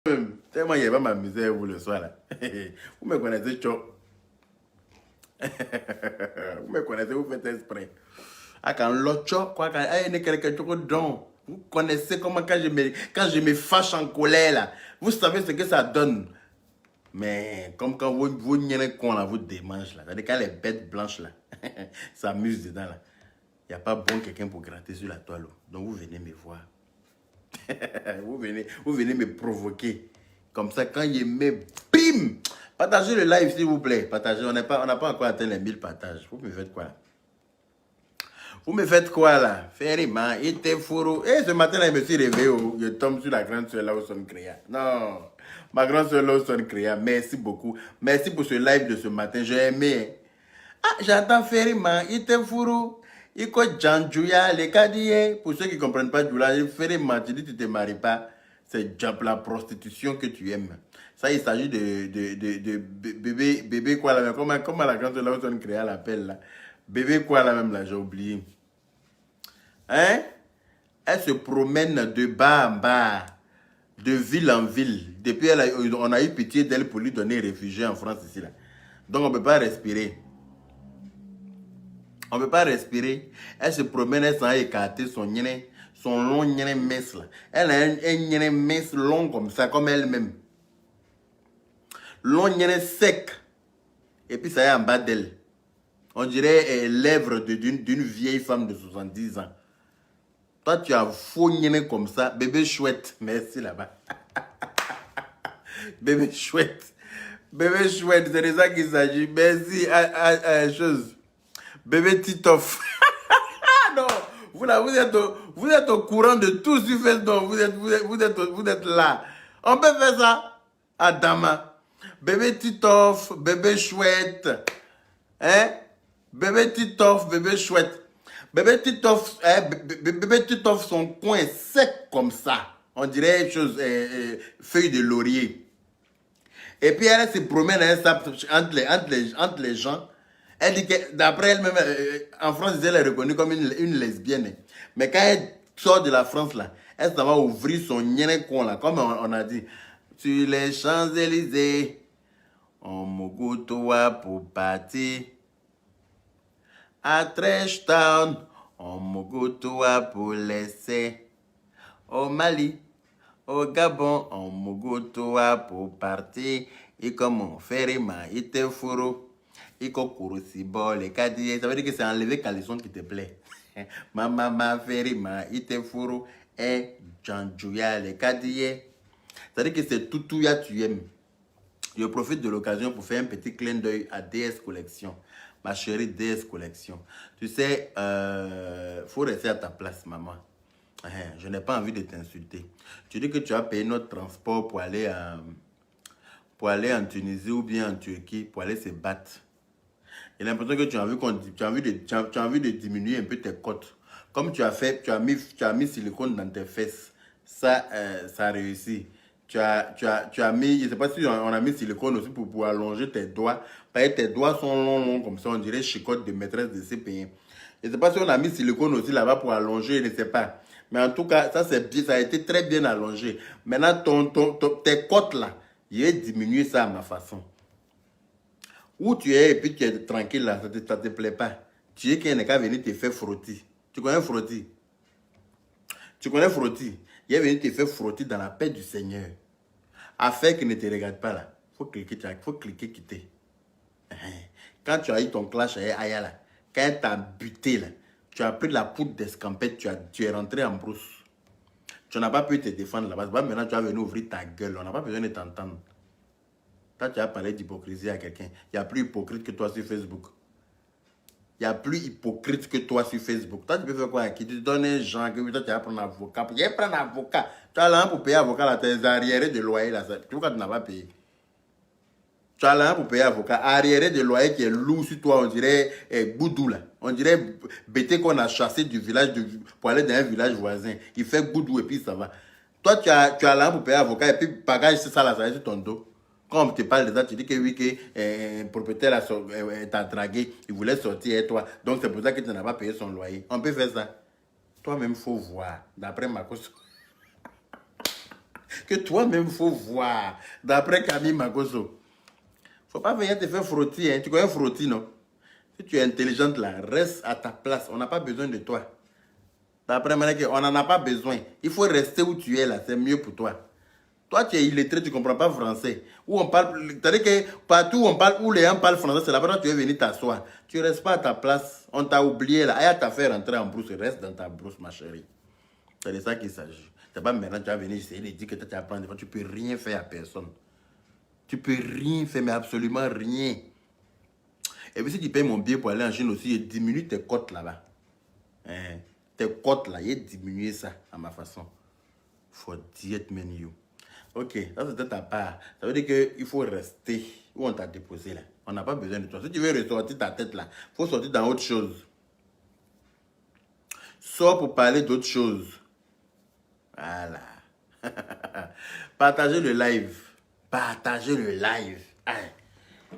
Tellement il n'y a pas m'amuser vous le soir là. Vous me connaissez, Cho. Vous me connaissez, vous faites exprès. Ah, quand l'autre, quoi, quand il y a quelqu'un qui don. Vous connaissez comment quand je me fâche en colère là. Vous savez ce que ça donne. Mais comme quand vous n'y con là, vous démangez là. C'est-à-dire quand les bêtes blanches là, s'amusent dedans là. Il n'y a pas bon quelqu'un pour gratter sur la toile. Donc vous venez me voir. vous venez me provoquer. Comme ça, quand il met, bim! Partagez le live, s'il vous plaît. Partagez. On n'a pas encore atteint les 1000 partages. Vous me faites quoi? Vous me faites quoi là? Ferima, il était fourreau. Et ce matin là, je me suis réveillé. Je tombe sur la grande soeur là où son créa. Non, ma grande soeur là où son créa. Merci beaucoup. Merci pour ce live de ce matin. J'ai aimé. Ah, j'entends Ferima, il était fourreau. Il faut Djanjouya, les cadillés. Pour ceux qui ne comprennent pas Djoula, Ferima, tu dis que tu ne te maries pas. C'est la prostitution que tu aimes. Ça, il s'agit de bébé quoi là même. Comment la grande là où on crée l'appel là. Bébé quoi là même là, j'ai oublié. Hein? Elle se promène de bas en bas, de ville en ville. Depuis, on a eu pitié d'elle pour lui donner réfugié en France ici là. Donc on ne peut pas respirer. On ne peut pas respirer. Elle se promène, elle s'en écarter son long mince là. Elle a un mince long comme ça, comme elle-même. Long sec. Et puis ça est en bas d'elle. On dirait lèvres d'une vieille femme de 70 ans. Toi, tu as faux comme ça. Bébé chouette. Merci là-bas. Bébé chouette. Bébé chouette, c'est de ça qu'il s'agit. Merci. Chose. Bébé Titoff. Non, vous êtes au courant de tout sur Facebook. Vous êtes là. On peut faire ça. Adama. Bébé Titoff, bébé chouette. Hein? Bébé Titoff, bébé chouette. Bébé Titoff, son coin sec comme ça. On dirait une chose, feuille de laurier. Et puis elle se promène entre les gens. Elle dit que d'après elle-même, en France, elle est reconnue comme une lesbienne. Mais quand elle sort de la France, là, elle s'en va ouvrir son con là, comme on a dit. Sur les Champs-Élysées, on m'ogotoa pour partir. À Trashtown, on m'ogotoa pour laisser. Au Mali, au Gabon, on m'ogotoa pour partir. Et comme on fait il te fourreau. Et qu'on si bon les caddiers, ça veut dire que c'est enlever caleçon qui te plaît. Maman, ferima, il te fourreau. Et Djanjouya, les caddiers. Ça veut dire que c'est tout tu aimes. Je profite de l'occasion pour faire un petit clin d'œil à DS Collection. Ma chérie DS Collection. Tu sais, faut rester à ta place, maman. Je n'ai pas envie de t'insulter. Tu dis que tu as payé notre transport pour aller en Tunisie ou bien en Turquie, pour aller se battre. J'ai l'impression que tu as envie de diminuer un peu tes côtes. Comme tu as mis silicone dans tes fesses, ça a réussi. Tu as mis, je ne sais pas si on a mis silicone aussi pour allonger tes doigts. Parce que tes doigts sont longs comme ça, on dirait chicotte de maîtresse de CP1. Je ne sais pas si on a mis silicone aussi là-bas pour allonger, je ne sais pas. Mais en tout cas, ça a été très bien allongé. Maintenant, tes côtes là, je vais diminuer ça à ma façon. Où tu es et puis tu es tranquille là, ça te plaît pas. Tu es qu'il n'est qu'à venir te faire frotter. Tu connais frotter? Tu connais frotter? Il est venu te faire frotter dans la paix du Seigneur. Afin qu'il ne te regarde pas là. Faut cliquer, quitter. Quand tu as eu ton clash avec Aya là, quand elle t'a buté là, tu as pris la poudre d'escampette, tu es rentré en brousse. Tu n'as pas pu te défendre là-bas. Maintenant tu vas venir ouvrir ta gueule. On n'a pas besoin de t'entendre. Toi, tu as parlé d'hypocrisie à quelqu'un. Il y a plus hypocrite que toi sur Facebook. Il y a plus hypocrite que toi sur Facebook. Toi, tu peux faire quoi? Qui te donne un genre que toi, tu vas prendre un avocat. Tu vas prendre un avocat. Tu as l'argent pour payer avocat, là, tes arriérés de loyer, là. Tu vois que tu n'as pas payé. Tu as l'argent pour payer avocat. Arriéré de loyer qui est lourd sur toi, on dirait Boudou, là. On dirait bêté qu'on a chassé du village pour aller dans un village voisin. Il fait Boudou et puis ça va. Toi, tu as l'argent pour payer avocat et puis bagage, c'est ça, là, ça va sur ton dos. Quand on te parle de ça, tu dis que oui, que propriétaire t'a dragué, il voulait sortir et toi. Donc c'est pour ça que tu n'as pas payé son loyer. On peut faire ça. Toi-même, il faut voir. D'après ma cause. Que toi-même, il faut voir. D'après Camille Magoso. Faut pas venir te faire frotter. Hein. Tu connais frotter, non? Si tu es intelligente là, reste à ta place. On n'a pas besoin de toi. D'après moi, on n'en a pas besoin. Il faut rester où tu es là. C'est mieux pour toi. Toi, tu es illettré, tu ne comprends pas français. Où on parle, c'est-à-dire que partout où on parle, où les gens parlent français, c'est là-bas que tu es venu t'asseoir. Tu ne restes pas à ta place. On t'a oublié là. Aïe, t'a fait rentrer en brousse. Reste dans ta brousse, ma chérie. C'est de ça qu'il s'agit. C'est pas maintenant que tu vas venir essayer de dire que tu vas prendre. Tu ne peux rien faire à personne. Tu ne peux rien faire, mais absolument rien. Et puis si tu payes mon billet pour aller en Chine aussi, diminue tes cotes là-bas. Hein? Tes cotes là, il diminuer ça à ma façon. For diet menu. Ok, ça c'était ta part. Ça veut dire qu'il faut rester où on t'a déposé là. On n'a pas besoin de toi. Si tu veux ressortir ta tête là, il faut sortir dans autre chose. Sors pour parler d'autre chose. Voilà. Partagez le live. Partagez le live. Aïe.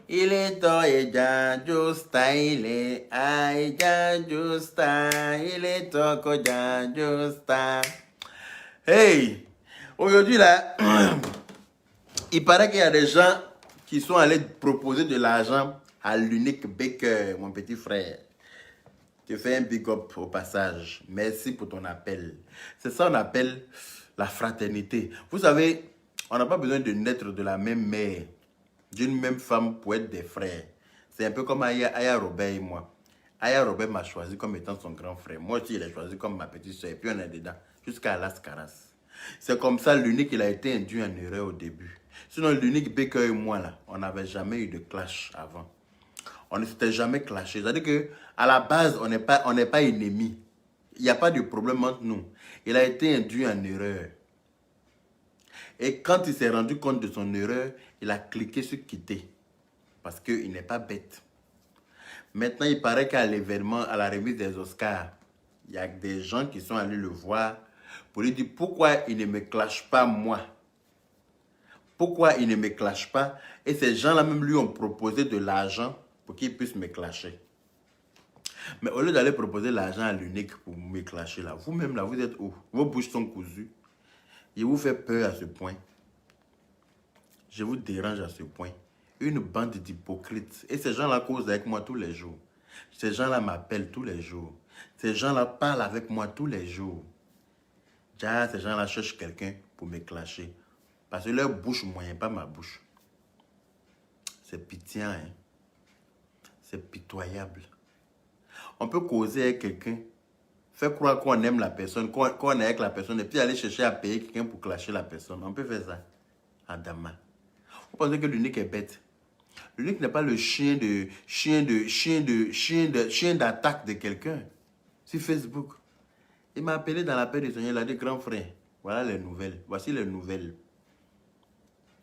Il est temps et déjà justa, il est aïe, déjà justa, il est temps que déjà justa. Hey, aujourd'hui là, il paraît qu'il y a des gens qui sont allés proposer de l'argent à l'unique Baker, mon petit frère. Je te fais un big up au passage. Merci pour ton appel. C'est ça qu'on appelle la fraternité. Vous savez, on n'a pas besoin de naître de la même mère, d'une même femme pour être des frères. C'est un peu comme Aya Robert et moi. Aya Robert m'a choisi comme étant son grand frère. Moi aussi, il a choisi comme ma petite soeur. Et puis on est dedans, jusqu'à Las Caras. C'est comme ça, l'unique, il a été induit en erreur au début. Sinon, l'unique Baker et moi, là, on n'avait jamais eu de clash avant. On ne s'était jamais clashé. C'est-à-dire qu'à la base, on n'est pas ennemis. Il n'y a pas de problème entre nous. Il a été induit en erreur. Et quand il s'est rendu compte de son erreur, il a cliqué sur quitter. Parce qu'il n'est pas bête. Maintenant, il paraît qu'à l'événement, à la remise des Oscars, il y a des gens qui sont allés le voir pour lui dire pourquoi il ne me clash pas moi. Pourquoi il ne me clash pas. Et ces gens-là même lui ont proposé de l'argent pour qu'il puisse me clasher. Mais au lieu d'aller proposer l'argent à l'unique pour me clasher là, vous-même là, vous êtes où? Vos bouches sont cousues. Il vous fait peur à ce point. Je vous dérange à ce point. Une bande d'hypocrites. Et ces gens-là causent avec moi tous les jours. Ces gens-là m'appellent tous les jours. Ces gens-là parlent avec moi tous les jours. Déjà, ces gens-là cherchent quelqu'un pour me clasher. Parce que leur bouche moyen, pas ma bouche. C'est pitié, hein. C'est pitoyable. On peut causer avec quelqu'un, faire croire qu'on aime la personne, qu'on est avec la personne, et puis aller chercher à payer quelqu'un pour clasher la personne. On peut faire ça. Adama. Vous pensez que l'unique est bête? L'unique n'est pas le chien d'attaque de quelqu'un sur Facebook. Il m'a appelé dans l'appel du Seigneur, il a dit grand frère, voilà les nouvelles. Voici les nouvelles.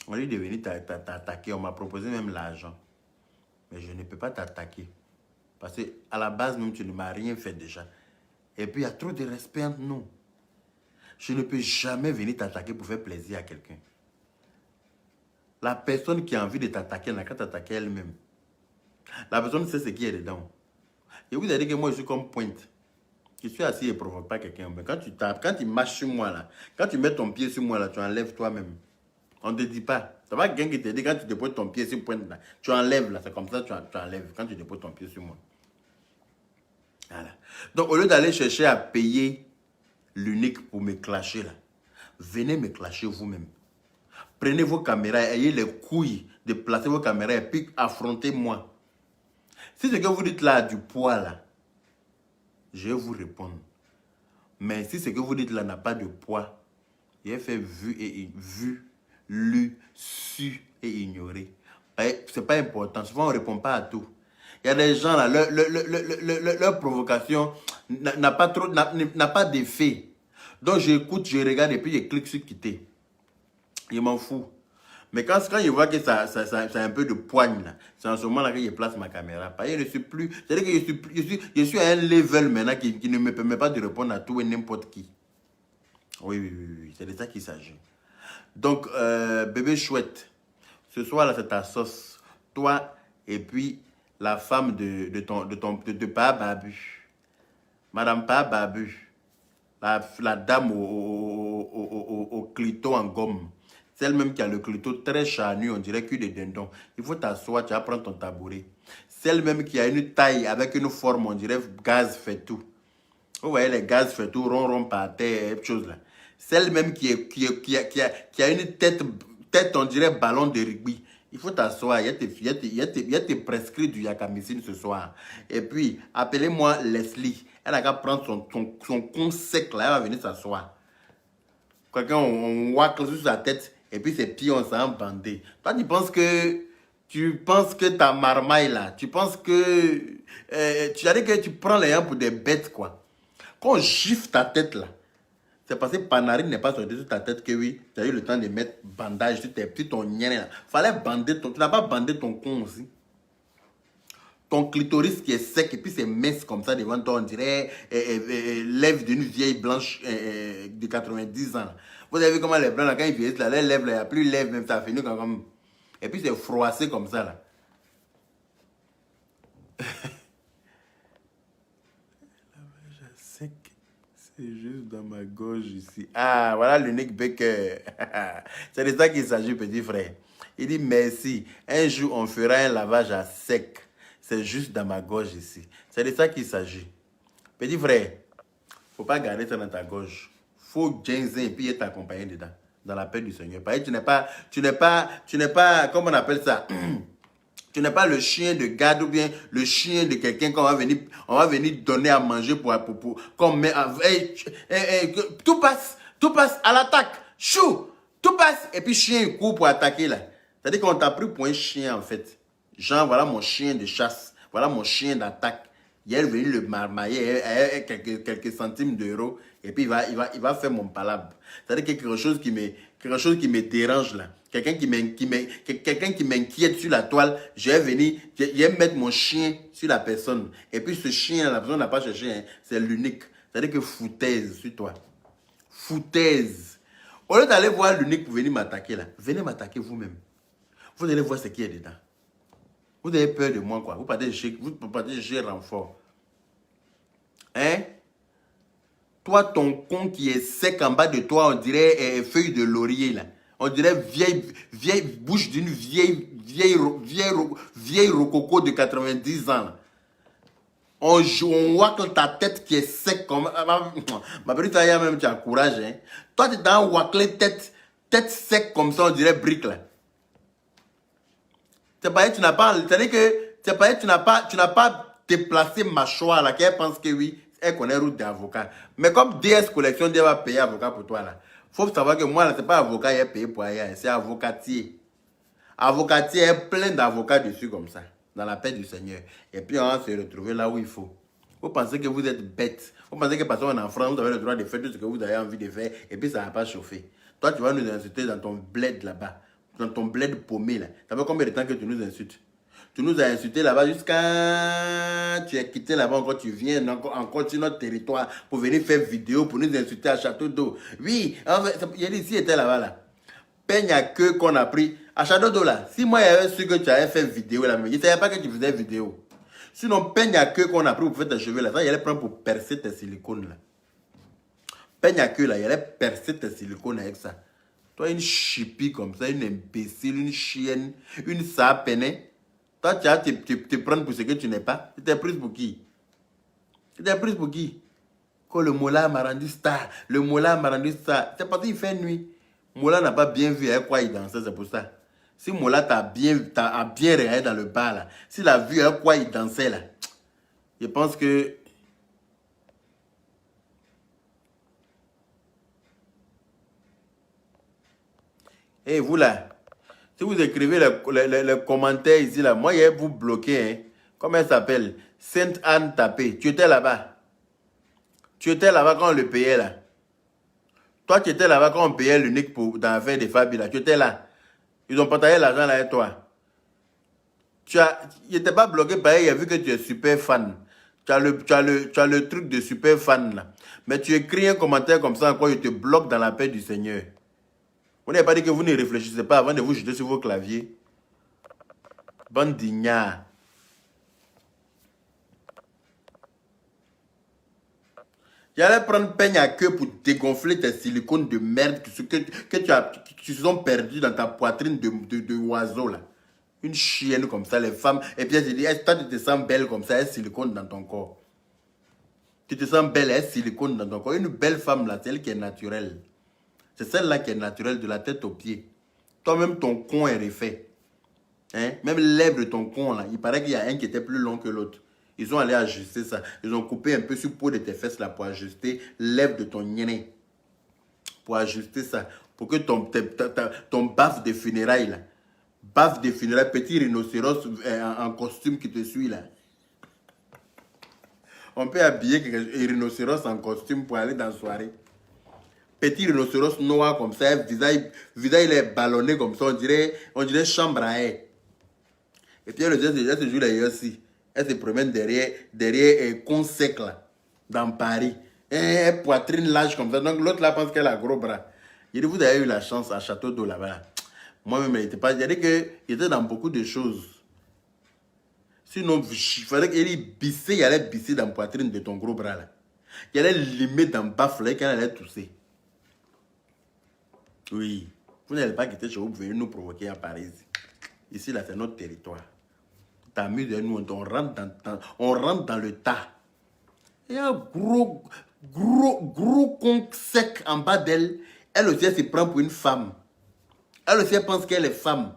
On lui est venu t'attaquer, on m'a proposé même l'argent. Mais je ne peux pas t'attaquer. Parce qu'à la base, même, tu ne m'as rien fait déjà. Et puis, il y a trop de respect entre nous. Je ne peux jamais venir t'attaquer pour faire plaisir à quelqu'un. La personne qui a envie de t'attaquer n'a qu'à t'attaquer elle-même. La personne sait ce qui est dedans. Et vous avez dit que moi, je suis comme pointe. Je suis assis et ne provoque pas quelqu'un. Mais quand tu tapes, quand tu marches sur moi, là, quand tu mets ton pied sur moi, là, tu enlèves toi-même. On ne te dit pas. Ça va quelqu'un qui te dit, quand tu déposes ton pied sur pointe, là, tu enlèves, là. C'est comme ça que tu enlèves quand tu déposes ton pied sur moi. Voilà. Donc, au lieu d'aller chercher à payer l'unique pour me clasher, là, venez me clasher vous-même. Prenez vos caméras, ayez les couilles de placer vos caméras et puis affrontez-moi. Si ce que vous dites là a du poids, là, je vais vous répondre. Mais si ce que vous dites là n'a pas de poids, il est fait vu, lu, su et ignoré. C'est pas important. Souvent, on ne répond pas à tout. Il y a des gens là, leur provocation n'a pas d'effet. Donc, j'écoute, je regarde et puis je clique sur quitter. Il m'en fout. Mais quand je vois que ça a un peu de poigne, c'est en ce moment-là que je place ma caméra. Parce que je ne suis plus. C'est-à-dire que je suis à un level maintenant qui ne me permet pas de répondre à tout et n'importe qui. Oui. C'est de ça qu'il s'agit. Donc, bébé chouette, ce soir-là, c'est ta sauce. Toi et puis la femme de Pa Babu. Madame Pa Babu. La dame au clito en gomme. Celle même qui a le clito très charnu, on dirait que des dindons. Il faut t'asseoir, tu vas prendre ton tabouret. Celle même qui a une taille avec une forme, on dirait gaz fait tout. Vous voyez les gaz fait tout, rond par terre, chose là. Celle même qui a une tête, on dirait ballon de rugby. Il faut t'asseoir, il y a tes prescrits du Yakamissine ce soir. Et puis, appelez-moi Leslie. Elle a qu'à prendre son con sec là, elle va venir s'asseoir. Quelqu'un, on wacle sur sa tête, et puis ses pieds, on s'en bandé. Toi, tu penses que ta marmaille là, tu penses que, tu as dit que tu prends les gens pour des bêtes, quoi. Quand on gifle ta tête là, c'est parce que Panarine n'est pas sorti sur ta tête que oui, tu as eu le temps de mettre bandage sur tes petits, ton nien là. Fallait bander tu n'as pas bandé ton con aussi. Ton clitoris qui est sec et puis c'est mince comme ça devant toi, on dirait lèvres d'une vieille blanche de 90 ans. Vous avez vu comment les blancs, là, quand ils vieillissent, là, les lèvres, il n'y a plus lèvres, même ça a fini comme... Et puis c'est froissé comme ça, là. Sec, c'est juste dans ma gorge ici. Ah, voilà l'unique Becker. C'est de ça qu'il s'agit, petit frère. Il dit merci. Un jour, on fera un lavage à sec. C'est juste dans ma gorge ici. C'est de ça qu'il s'agit. Petit frère, faut pas garder ça dans ta gorge. Faut ginzer et puis t'accompagner dedans. Dans la paix du Seigneur. Parce que tu n'es pas, comment on appelle ça? Tu n'es pas le chien de garde ou bien le chien de quelqu'un qu'on va venir donner à manger comme, tout passe à l'attaque. Chou, tout passe et puis chien il court pour attaquer là. C'est-à-dire qu'on t'a pris pour un chien en fait. Genre, voilà mon chien de chasse, voilà mon chien d'attaque. Il est venu le marmailler quelques centimes d'euros et puis il va faire mon palabre. C'est-à-dire quelque chose qui me dérange là. Quelqu'un qui m'inquiète sur la toile, je vais mettre mon chien sur la personne. Et puis ce chien, la personne n'a pas cherché, hein, c'est l'unique. C'est-à-dire que foutaise sur toi. Foutaise. Au lieu d'aller voir l'unique pour venir m'attaquer là, venez m'attaquer vous-même. Vous allez voir ce qu'il y a dedans. Vous avez peur de moi, quoi. Vous partez chercher renfort. Hein? Toi, ton con qui est sec en bas de toi, on dirait feuille de laurier, là. On dirait vieille bouche d'une vieille rococo de 90 ans. On wacle ta tête qui est sec comme... Ma petite aïe, même, tu as courage, hein. Toi, tu t'as waclé tête sec comme ça, on dirait brique, là. C'est pas tu n'as pas... C'est-à-dire que tu n'as pas déplacé mâchoire, là, qu'elle pense que oui, elle connaît route d'avocat. Mais comme DS Collection, elle va payer avocat pour toi, là. Faut savoir que moi, là, c'est pas avocat, il est payé pour ailleurs, c'est avocatier. Avocatier est plein d'avocats dessus comme ça, dans la paix du Seigneur. Et puis, on va se retrouver là où il faut. Vous pensez que vous êtes bête. Vous pensez que parce qu'on est en France, vous avez le droit de faire tout ce que vous avez envie de faire, et puis ça ne va pas chauffer. Toi, tu vas nous insulter dans ton bled là-bas. Dans ton bled paumé là. Ça fait combien de temps que tu nous insultes? Tu nous as insultés là-bas jusqu'à... Tu es quitté là-bas encore, tu viens encore sur notre territoire pour venir faire vidéo, pour nous insulter à Château d'eau. Oui, en fait, il y a ici, était là-bas là. Peigne à queue qu'on a pris. À Château d'eau là, si moi j'avais su que tu avais fait vidéo là, mais je ne savais pas que tu faisais vidéo. Sinon, peigne à queue qu'on a pris pour faire tes cheveux là, ça, il allait prendre pour percer tes silicones là. Peigne à queue là, il allait percer tes silicones avec ça. Toi, une chipie comme ça, une imbécile, une chienne, une sapene. Toi, tu as te prendre pour ce que tu n'es pas. Tu t'es prise pour qui? Tu t'es prise pour qui? Quand le Mola m'a rendu star, le Mola m'a rendu star. C'est parce qu'il fait nuit. Mola n'a pas bien vu avec quoi il dansait, c'est pour ça. Si Mola a bien regardé dans le bar, là, s'il a vu avec quoi il dansait, là, je pense que... Et vous là, si vous écrivez les commentaires ici, là, moi, je vais vous bloquer. Hein. Comment elle s'appelle? Sainte-Anne Tapé. Tu étais là-bas. Tu étais là-bas quand on le payait, là. Toi, tu étais là-bas quand on payait l'unique dans l'affaire des Fabi, là. Tu étais là. Ils ont partagé l'argent là avec toi. Il n'était pas bloqué pareil, il a vu que tu es super fan. Tu as le truc de super fan, là. Mais tu écris un commentaire comme ça, encore, il te bloque dans la paix du Seigneur. Vous n'avez pas dit que vous ne réfléchissez pas avant de vous jeter sur vos claviers. Bande d'ignards. J'allais prendre peigne à queue pour dégonfler tes silicones de merde qui se sont perdus dans ta poitrine de oiseau là. Une chienne comme ça, les femmes. Et puis elle se dit, toi tu te sens belle comme ça, elle silicone dans ton corps. Tu te sens belle, elle silicone dans ton corps. Une belle femme là, c'est elle qui est naturelle. C'est celle-là qui est naturelle de la tête aux pieds. Toi-même ton con est refait. Hein? Même lèvres de ton con là, il paraît qu'il y a un qui était plus long que l'autre. Ils ont allé ajuster ça. Ils ont coupé un peu sur le peau de tes fesses là pour ajuster lèvres de ton nyené. Pour ajuster ça. Pour que ton baffe de funérailles là. Baffe de funérailles, petit rhinocéros en costume qui te suit là. On peut habiller un rhinocéros en costume pour aller dans la soirée. Petit rhinocéros noir comme ça, visage il est ballonné comme ça, on dirait chambre à air. Et puis elle se joue là aussi. Elle se promène derrière un con sec là, dans Paris. Et poitrine large comme ça. Donc l'autre là pense qu'elle a gros bras. Il dit, vous avez eu la chance à Château d'Eau là-bas. Moi-même, il n'était pas. Il dit qu'il était dans beaucoup de choses. Sinon, il fallait qu'il bisse, il allait bisser dans la poitrine de ton gros bras là. Il allait limer dans le baffe là, qu'elle allait tousser. Oui. Vous n'allez pas quitter chez vous, vous venez nous provoquer à Paris. Ici là, c'est notre territoire. T'amuses de nous, on rentre dans le tas. Il y a un gros con sec en bas d'elle. Elle aussi, elle se prend pour une femme. Elle aussi, elle pense qu'elle est femme.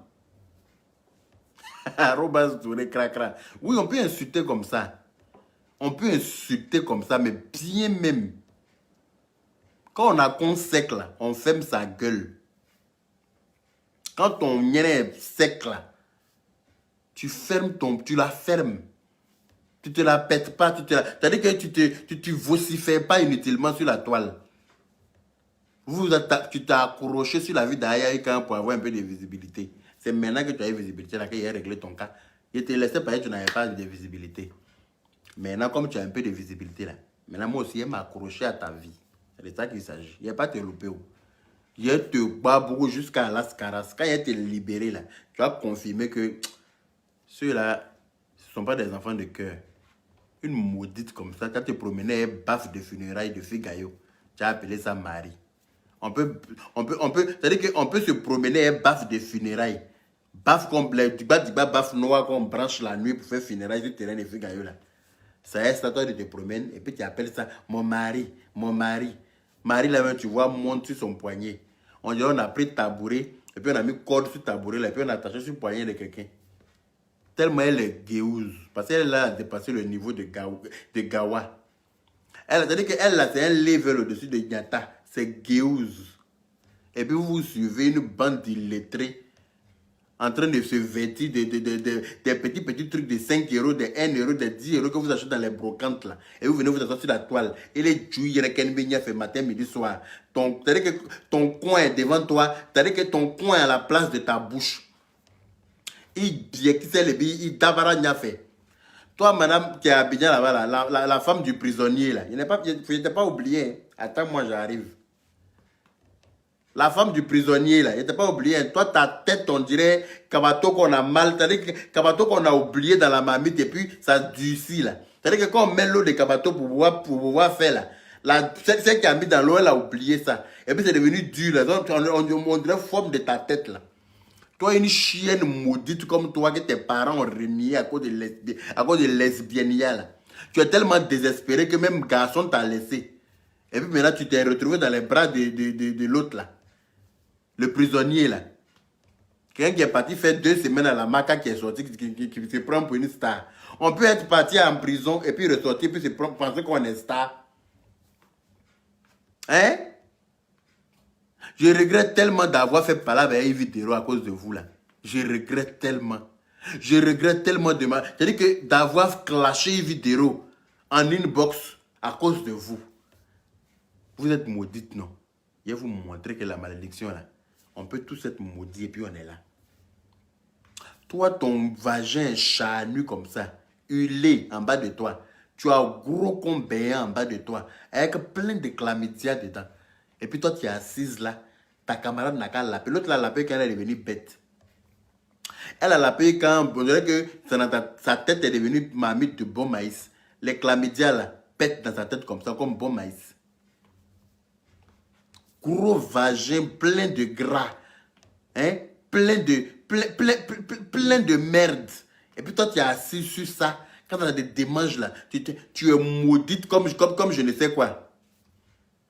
Arrobas Touré, cracra. Oui, on peut insulter comme ça. On peut insulter comme ça, mais bien même. Quand on a con sec là, on ferme sa gueule. Quand ton nez est sec là, tu la fermes. Tu te la pètes pas, c'est-à-dire que tu vocifères pas inutilement sur la toile. Tu t'es accroché sur la vie d'Aya pour avoir un peu de visibilité. C'est maintenant que tu as une visibilité là qu'il a réglé ton cas. Il te laissait pas, tu n'avais pas de visibilité. Maintenant, comme tu as un peu de visibilité là, maintenant moi aussi, il m'a accroché à ta vie. C'est de ça qu'il s'agit. Il n'y a pas te louper. Il te bat beaucoup jusqu'à l'ascaras. Quand il te libéré là, tu vas confirmer que ceux-là, ce ne sont pas des enfants de cœur. Une maudite comme ça, quand tu te promenais, baffe de funérailles de Figayo, tu as appelé ça Marie. C'est-à-dire qu'on peut se promener un baffe de funérailles. Baffe complet, du baffe noir qu'on branche la nuit pour faire funérailles sur le terrain de Figayo là. Ça est, toi de te promènes et puis tu appelles ça mon mari, mon mari. Marie là-même, tu vois, monte sur son poignet. On a pris tabouret et puis on a mis corde sur tabouret là et puis on a attaché sur le poignet de quelqu'un. Tellement elle est guéouze. Parce qu'elle a dépassé le niveau de Gawa. C'est-à-dire qu'elle là, c'est un level au-dessus de Nyata. C'est guéouze. Et puis vous suivez une bande d'illettrés en train de se vêtir des petits trucs de 5 euros, de 1 euro, de 10 euros que vous achetez dans les brocantes là. Et vous venez vous asseoir sur la toile. Et les joueurs qui fait matin, midi, soir. C'est-à-dire que ton coin est devant toi. C'est-à-dire que ton coin est à la place de ta bouche. Il d'Abara fait. Toi, madame qui est à Abidjan là-bas, la femme du prisonnier là, il n'était pas oublié. Attends, moi j'arrive. La femme du prisonnier là, il n'était pas oublié. Toi, ta tête, on dirait Kabato qu'on a mal. C'est-à-dire que Kabato qu'on a oublié dans la marmite et puis ça durcit là. C'est-à-dire que quand on met l'eau de Kabato pour pouvoir faire là, celle qui a mis dans l'eau, elle a oublié ça. Et puis c'est devenu dur là. Donc on dirait forme de ta tête là. Toi, une chienne maudite comme toi que tes parents ont remis à cause de lesbiennerie là. Tu es tellement désespéré que même garçon t'a laissé. Et puis maintenant, tu t'es retrouvé dans les bras de l'autre là. Le prisonnier là. Quelqu'un qui est parti faire 2 semaines à la Maca qui est sorti, qui se prend pour une star. On peut être parti en prison et puis ressortir, puis penser qu'on est star. Hein? Je regrette tellement d'avoir fait parler avec Yves Dero à cause de vous là. Je regrette tellement. Je regrette tellement de mal. C'est-à-dire que d'avoir clashé Yves Dero en inbox à cause de vous. Vous êtes maudite, non? Je vais vous montrer que la malédiction là, on peut tous être maudits et puis on est là. Toi, ton vagin est charnu comme ça, hulé en bas de toi. Tu as un gros con béant en bas de toi, avec plein de chlamydia dedans. Et puis toi, tu es assise là. Ta camarade n'a qu'à l'appeler. L'autre l'a l'appelé quand elle est devenue bête. Elle a l'appelé quand on dirait que sa tête est devenue marmite de bon maïs. Les chlamydia là, pète dans sa tête comme ça, comme bon maïs. Gros vagin plein de gras. Hein? Plein de merde. Et puis toi, tu es assis sur ça. Quand tu as des démanges là, tu es maudite comme je ne sais quoi.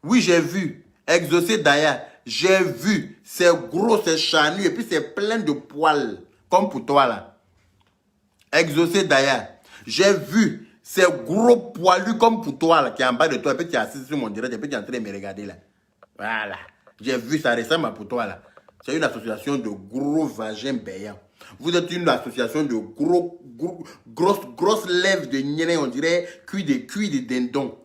Oui, j'ai vu. Exaucé d'ailleurs. J'ai vu. C'est gros, c'est charnu. Et puis c'est plein de poils. Comme pour toi là. Exaucé d'ailleurs. J'ai vu. C'est gros poilu comme pour toi là. Qui est en bas de toi. Et puis tu es assis sur mon direct. Et puis tu es en train de me regarder là. Voilà. J'ai vu. Ça ressemble à pour toi là. C'est une association de gros vagins béants. Vous êtes une association de grosses lèvres de niais, on dirait cuit de dindon.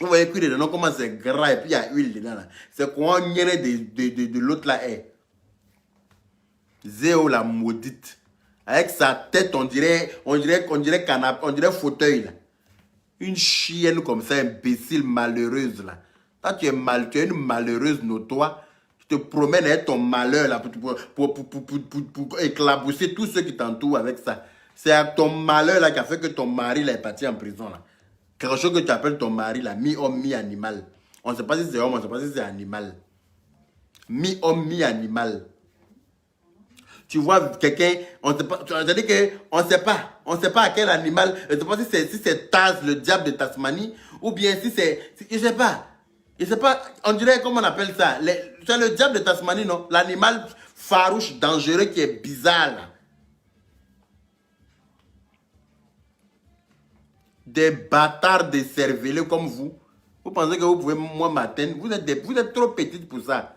Vous voyez cuit de dindon, comment c'est gras et puis il y a huile dedans là. C'est quoi un niais de l'autre là est. Zéo la maudite. Avec sa tête, on dirait canapé, on dirait fauteuil là. Une chienne comme ça, imbécile, malheureuse là. Toi, tu es une malheureuse notoire. Tu te promènes avec ton malheur là pour éclabousser tous ceux qui t'entourent avec ça. C'est ton malheur là qui a fait que ton mari là est parti en prison là. Quelque chose que tu appelles ton mari là, mi-homme, mi-animal. On ne sait pas si c'est homme, on ne sait pas si c'est animal. Mi-homme, mi-animal. Tu vois quelqu'un, on ne sait pas, c'est-à-dire qu'on ne sait pas à quel animal, je ne sais pas si c'est Taz, le diable de Tasmanie, ou bien si c'est, je ne sais pas, on dirait, comment on appelle ça, c'est le diable de Tasmanie, non? L'animal farouche, dangereux, qui est bizarre, là. Des bâtards décervelés comme vous. Vous pensez que vous pouvez moi m'atteindre? Vous êtes trop petite pour ça.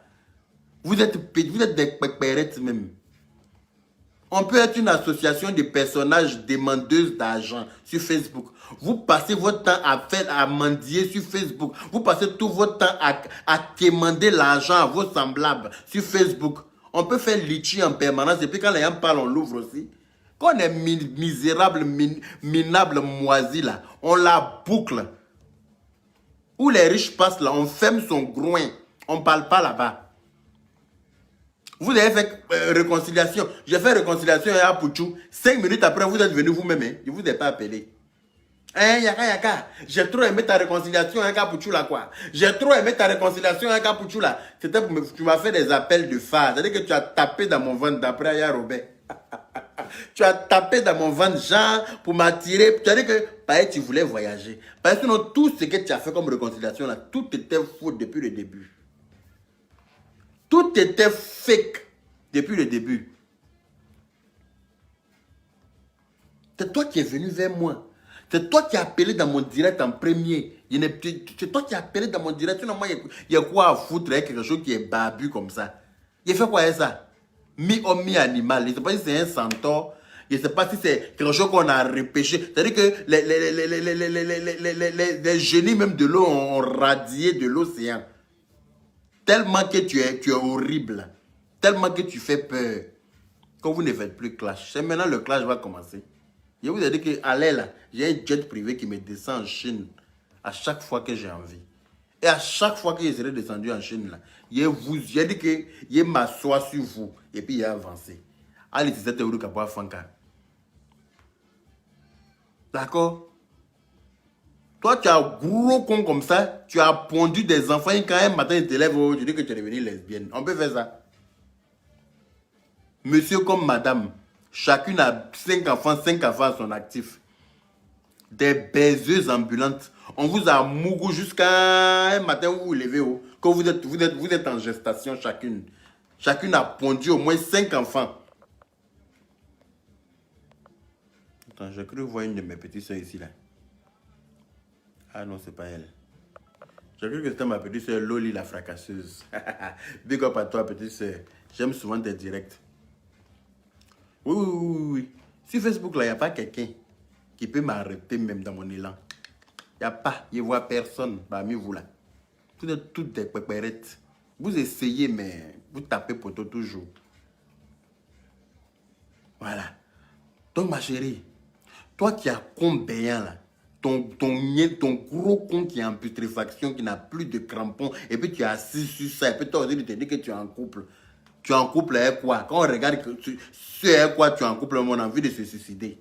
Vous êtes petite, vous êtes des pépérettes même. On peut être une association de personnages demandeuses d'argent sur Facebook. Vous passez votre temps à mendier sur Facebook. Vous passez tout votre temps à demander l'argent à vos semblables sur Facebook. On peut faire litchi en permanence et puis quand les gens parlent, on l'ouvre aussi. Quand on est misérable, minable, moisi là, on la boucle. Où les riches passent là, on ferme son groin. On ne parle pas là-bas. Vous avez fait réconciliation. J'ai fait réconciliation à Pouchou. 5 minutes après, vous êtes venu vous-même. Hein? Je ne vous ai pas appelé. Hein, Yaka. J'ai trop aimé ta réconciliation avec Pouchou là, quoi. J'ai trop aimé ta réconciliation avec Pouchou là. C'était pour tu m'as fait des appels de phare. C'est-à-dire que tu as tapé dans mon ventre d'après Aya Robert. Tu as tapé dans mon ventre, genre, pour m'attirer. Tu as dit que, tu voulais voyager. Parce que sinon, tout ce que tu as fait comme réconciliation là, tout était faux depuis le début. Tout était fake depuis le début. C'est toi qui es venu vers moi. C'est toi qui as appelé dans mon direct en premier. C'est toi qui as appelé dans mon direct. Sinon, moi, il y a quoi à foutre avec quelque chose qui est barbu comme ça? Il fait quoi avec ça? Mi-homme, mi-animal. Je ne sais pas si c'est un centaure. Je ne sais pas si c'est quelque chose qu'on a repêché. C'est-à-dire que les génies même de l'eau ont radié de l'océan. Tellement que tu es horrible. Tellement que tu fais peur. Quand vous ne faites plus clash. C'est maintenant le clash va commencer. Je vous ai dit que allez là, j'ai un jet privé qui me descend en Chine à chaque fois que j'ai envie. Et à chaque fois que je serai descendu en Chine là, j'ai dit que je m'assois sur vous et puis il a avancé. Allez, c'est 7 euros qu'à Fanka. D'accord? Toi, tu as un gros con comme ça, tu as pondu des enfants et quand un matin ils te lèvent, tu dis que tu es devenue lesbienne. On peut faire ça. Monsieur comme madame, chacune a 5 enfants à son actif. Des baiseuses ambulantes. On vous a mougou jusqu'à un matin où vous vous levez, quand vous êtes en gestation chacune. Chacune a pondu au moins 5 enfants. Attends, j'ai cru voir une de mes petites soeurs ici là. Ah non, c'est pas elle. J'ai cru que c'était ma petite soeur Loli la fracasseuse. Big up à toi, petite soeur. J'aime souvent tes directs. Oui. Sur Facebook, là, il n'y a pas quelqu'un qui peut m'arrêter même dans mon élan. Il n'y a pas. Je ne vois personne parmi vous là. Vous êtes toutes des pépérettes. Vous essayez, mais vous tapez poteau toujours. Voilà. Donc, ma chérie, toi qui as combien là, ton gros con qui est en putréfaction, qui n'a plus de crampons, et puis tu es assis sur ça, et puis toi aussi tu te dis que tu es en couple. Tu es en couple avec quoi? Quand on regarde ce avec quoi tu es en couple, on a envie de se suicider.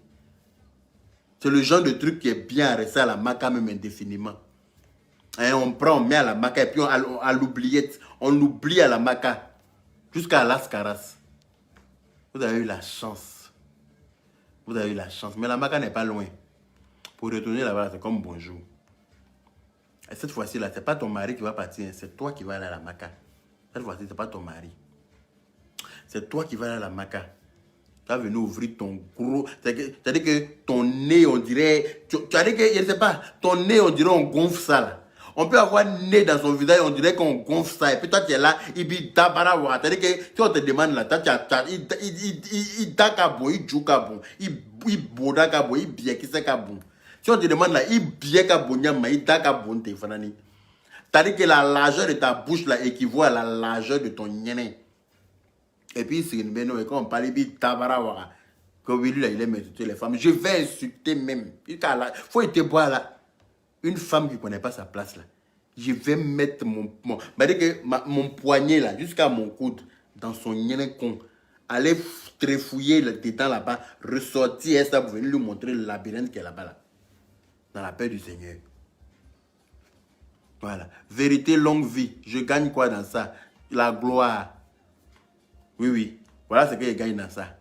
C'est le genre de truc qui est bien à rester à la maca même indéfiniment. Et on prend, on met à la maca et puis à l'oubliette. On l'oublie à la maca. Jusqu'à Las Caras. Vous avez eu la chance. Vous avez eu la chance. Mais la maca n'est pas loin. Pour retourner là-bas, c'est comme bonjour. Et cette fois-ci, là, ce n'est pas ton mari qui va partir. C'est toi qui vas aller à la maca. Cette fois-ci, ce n'est pas ton mari. C'est toi qui vas aller à la maca. Tu vas venir ouvrir ton gros... C'est-à-dire que ton nez, on dirait... Tu as dit que, je ne sais pas, ton nez, on dirait on gonfle ça là. On peut avoir nez dans son visage, on dirait qu'on gonfle ça. Et puis toi, tu es là, il dit tabarawa. C'est-à-dire que si on te demande là, il takabo, il joukabo, il bodakabo, il biekisekabo. Si on te demande là, il biekabo, il takabo, fanani. C'est-à-dire que la largeur de ta bouche là équivaut à la largeur de ton nez. Et puis, c'est une belle, quand on parle, il dit tabarawa. Comme lui, là, il aime insulter les femmes. Je vais insulter même. Il faut être boire là. Une femme qui ne connaît pas sa place là. Je vais mettre mon poignet là, jusqu'à mon coude, dans son nien con. Aller trefouiller dedans là-bas, ressortir et ça pour venir lui montrer le labyrinthe qui est là-bas là. Dans la paix du Seigneur. Voilà. Vérité, longue vie. Je gagne quoi dans ça? La gloire. Oui, oui. Voilà ce que je gagne dans ça.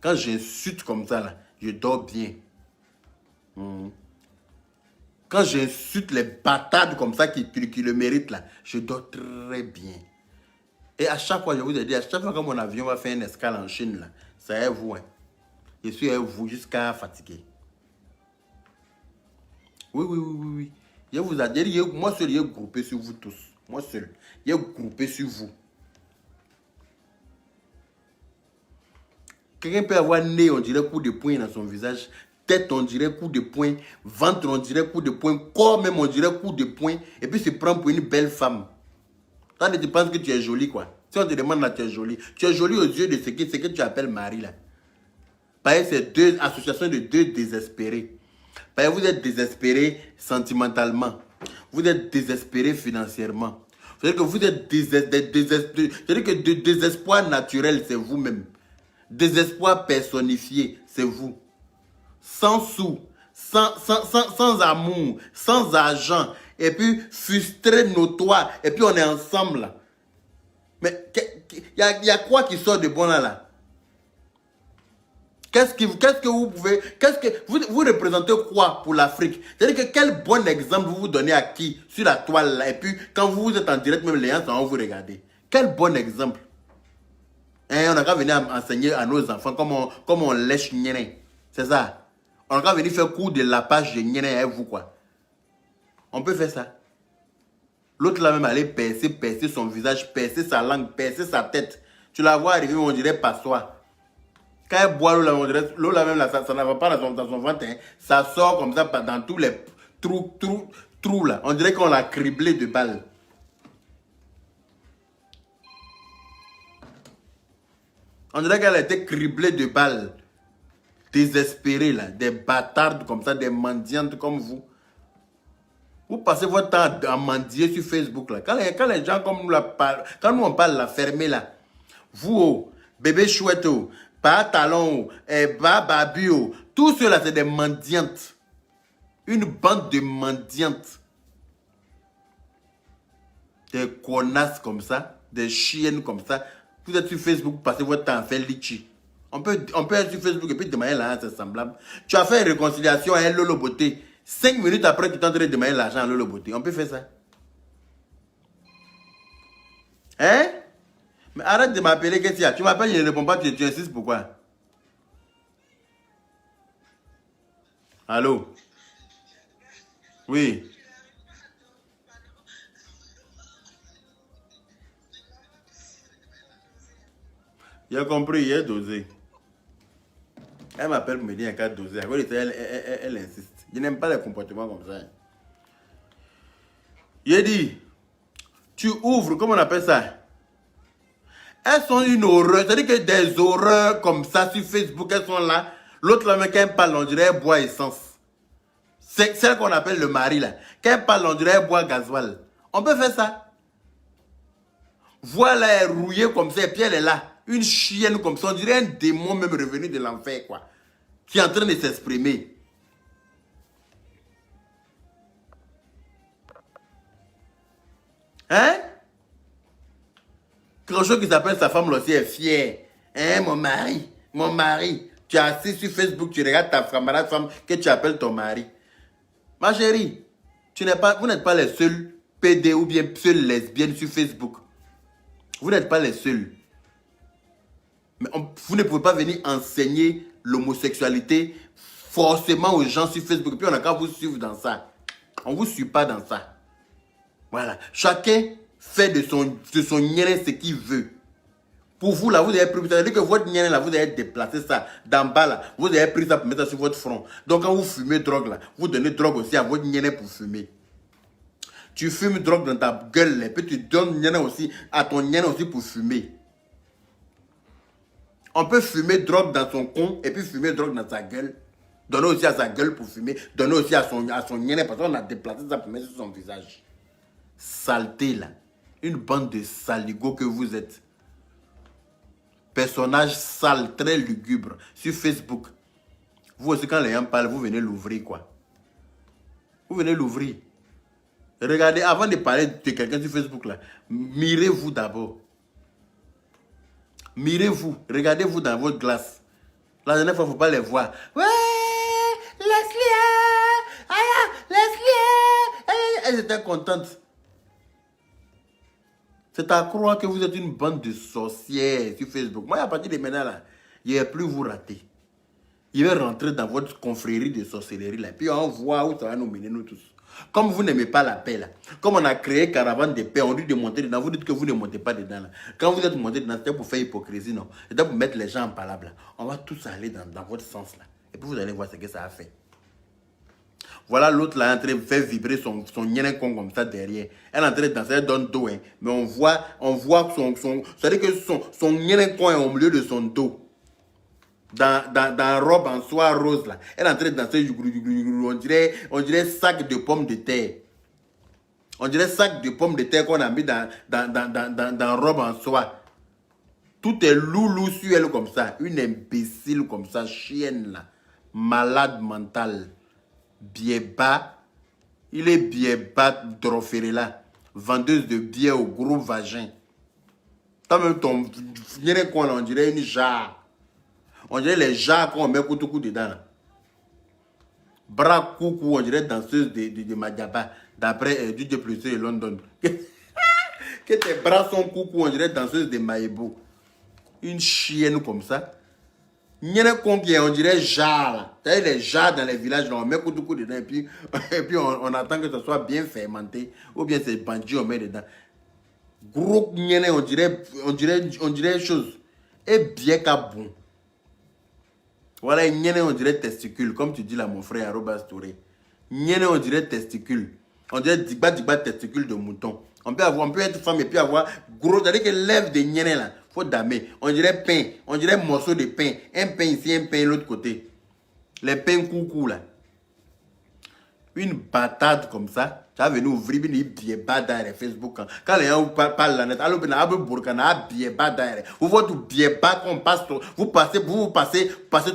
Quand j'insulte comme ça, là, je dors bien. Quand j'insulte les bâtards comme ça qui le méritent, là, je dors très bien. Et à chaque fois, je vous ai dit, à chaque fois que mon avion va faire une escale en Chine, là, c'est à vous. Hein. Je suis à vous jusqu'à fatiguer. Oui, oui, oui, oui, oui. Je vous ai dit, moi seul, je suis groupé sur vous tous. Moi seul, je suis groupé sur vous. Quelqu'un peut avoir nez, on dirait coup de poing dans son visage. Tête, on dirait coup de poing. Ventre, on dirait coup de poing. Corps même, on dirait coup de poing. Et puis se prend pour une belle femme. Toi, tu penses que tu es jolie, quoi. Si on te demande là, tu es jolie. Tu es jolie aux yeux de ce que tu appelles Marie, là. Pareil, c'est deux associations de deux désespérés. Pareil, vous êtes désespérés sentimentalement. Vous êtes désespérés financièrement. C'est-à-dire que vous êtes c'est-à-dire que de désespoir naturel, c'est vous-même. Désespoir personnifié, c'est vous. Sans sous, sans amour, sans argent, et puis frustré notoire, et puis on est ensemble là. Mais il y a quoi qui sort de bon là? Qu'est-ce que vous pouvez, vous représentez quoi pour l'Afrique? C'est-à-dire que quel bon exemple vous donnez à qui sur la toile là, et puis quand vous êtes en direct, même les gens vont vous regarder. Quel bon exemple? Hein, on a qu'à venir enseigner à nos enfants comment on lèche Nyene. C'est ça. On a qu'à venir faire cours de la page de Nyene avec vous, quoi. On peut faire ça. L'autre là même aller percer son visage, percer sa langue, percer sa tête. Tu la vois arriver, on dirait passoire. Quand elle boit l'eau là, on dirait l'eau là même là, ça ne va pas dans son ventre. Hein. Ça sort comme ça dans tous les trous là. On dirait qu'on l'a criblé de balles. On dirait qu'elle a été criblée de balles. Désespérée là. Des bâtardes comme ça, des mendiantes comme vous. Vous passez votre temps à mendier sur Facebook là. Quand les gens comme nous là parlent, quand nous on parle là, fermé là. Vous, oh, bébé chouette, oh, pas talon, babu, oh, tout cela c'est des mendiantes. Une bande de mendiantes. Des connasses comme ça, des chiennes comme ça. Vous êtes sur Facebook, vous passez votre temps à faire litchi. On peut être sur Facebook et puis demander l'argent, c'est semblable. Tu as fait une réconciliation à un Lolo Beauté. 5 minutes après, tu t'entends demander l'argent à Lolo Beauté. On peut faire ça. Hein? Mais arrête de m'appeler, qu'est-ce qu'il y a? Tu m'appelles, je ne réponds pas, tu insistes pourquoi? Allô? Oui. J'ai compris, il est dosé. Elle m'appelle pour me dire qu'elle est dosée. Elle insiste. Je n'aime pas les comportements comme ça. J'ai dit, tu ouvres, comment on appelle ça? Elles sont une horreur. C'est-à-dire que des horreurs comme ça sur Facebook, elles sont là. L'autre là, quand elle parle, on dirait elle boit essence. C'est celle qu'on appelle le mari là. Quand elle parle, on dirait elle boit gasoil. On peut faire ça. Voilà, elle est rouillée comme ça, et puis elle est là. Une chienne comme ça, on dirait un démon même revenu de l'enfer, quoi. Qui est en train de s'exprimer. Hein? Quelque chose qui s'appelle sa femme là aussi est fière. Hein, mon mari. Tu es assis sur Facebook, tu regardes ta camarade femme que tu appelles ton mari. Ma chérie, vous n'êtes pas les seuls PD ou bien seules lesbiennes sur Facebook. Vous n'êtes pas les seuls. Mais vous ne pouvez pas venir enseigner l'homosexualité forcément aux gens sur Facebook. Et puis on a qu'à vous suivre dans ça. On ne vous suit pas dans ça. Voilà. Chacun fait de son niais ce qu'il veut. Pour vous, là, vous avez pris, c'est-à-dire que votre niais, là, vous avez déplacé ça d'en bas, là. Vous avez pris ça pour mettre ça sur votre front. Donc, quand vous fumez drogue, là, vous donnez drogue aussi à votre niais pour fumer. Tu fumes drogue dans ta gueule, et puis tu donnes niais aussi à ton niais aussi pour fumer. On peut fumer drogue dans son con, et puis fumer drogue dans sa gueule. Donner aussi à sa gueule pour fumer. Donner aussi à son niais, parce qu'on a déplacé ça pour mettre sur son visage. Saleté, là. Une bande de saligots que vous êtes. Personnage sale, très lugubre, sur Facebook. Vous aussi, quand les gens parlent, vous venez l'ouvrir, quoi. Vous venez l'ouvrir. Regardez, avant de parler de quelqu'un sur Facebook, là, mirez-vous d'abord. Mirez-vous. Regardez-vous dans votre glace. La dernière fois, il ne faut pas les voir. Ouais, Leslie, Leslie. Elles étaient contentes. C'est à croire que vous êtes une bande de sorcières sur Facebook. Moi, à partir de maintenant, là, je ne vais plus vous rater. Je vais rentrer dans votre confrérie de sorcellerie, là. Puis on voit où ça va nous mener, nous tous. Comme vous n'aimez pas la paix, là. Comme on a créé caravane de paix, on dit de monter dedans. Vous dites que vous ne montez pas dedans, là. Quand vous êtes monté dedans, c'était pour faire hypocrisie, non. C'était pour mettre les gens en palabre, là. On va tous aller dans votre sens, là. Et puis vous allez voir ce que ça a fait. Voilà l'autre là en train de faire vibrer son nien con comme ça derrière. Elle est en train de danser, elle donne dos. Hein. Mais on voit c'est-à-dire que son nien con est au milieu de son dos. Dans robe en soie rose là. Elle est en train de danser, on dirait sac de pommes de terre. On dirait sac de pommes de terre qu'on a mis dans robe en soie. Tout est loulou sur elle comme ça. Une imbécile comme ça, chienne là. Malade mentale. Bieba, il est Bieba Droferela, vendeuse de billets au gros vagin. Toi-même, ton on dirait une jarre. On dirait les jarres qu'on met coutou dedans. Bras coucou, on dirait danseuse de Madiaba, d'après DJ Plus de London. Que tes bras sont coucou, on dirait danseuse de Maïbo. Une chienne comme ça. Il y a combien, on dirait jarre. C'est les jarres dans les villages, là, on met coucou dedans et puis on attend que ça soit bien fermenté. Ou bien c'est bandit, on met dedans. Gros nyene, on dirait chose. Et bien qu'à bon. Voilà, nyene, on dirait testicule. Comme tu dis là, mon frère Arobas Touré. Nyene, on dirait testicule. On dirait digba testicule de mouton. On peut être femme et puis avoir gros. C'est-à-dire que lève des nyene là. Faut damer. On dirait pain. On dirait morceau de pain. Un pain ici, un pain de l'autre côté. Les pains coucou là. Une bâtarde comme ça. Tu as venu ouvrir une bieba derrière Facebook. Quand les gens parlent la net, alors bieba derrière. Vous voyez tout bieba qu'on passe. Vous passez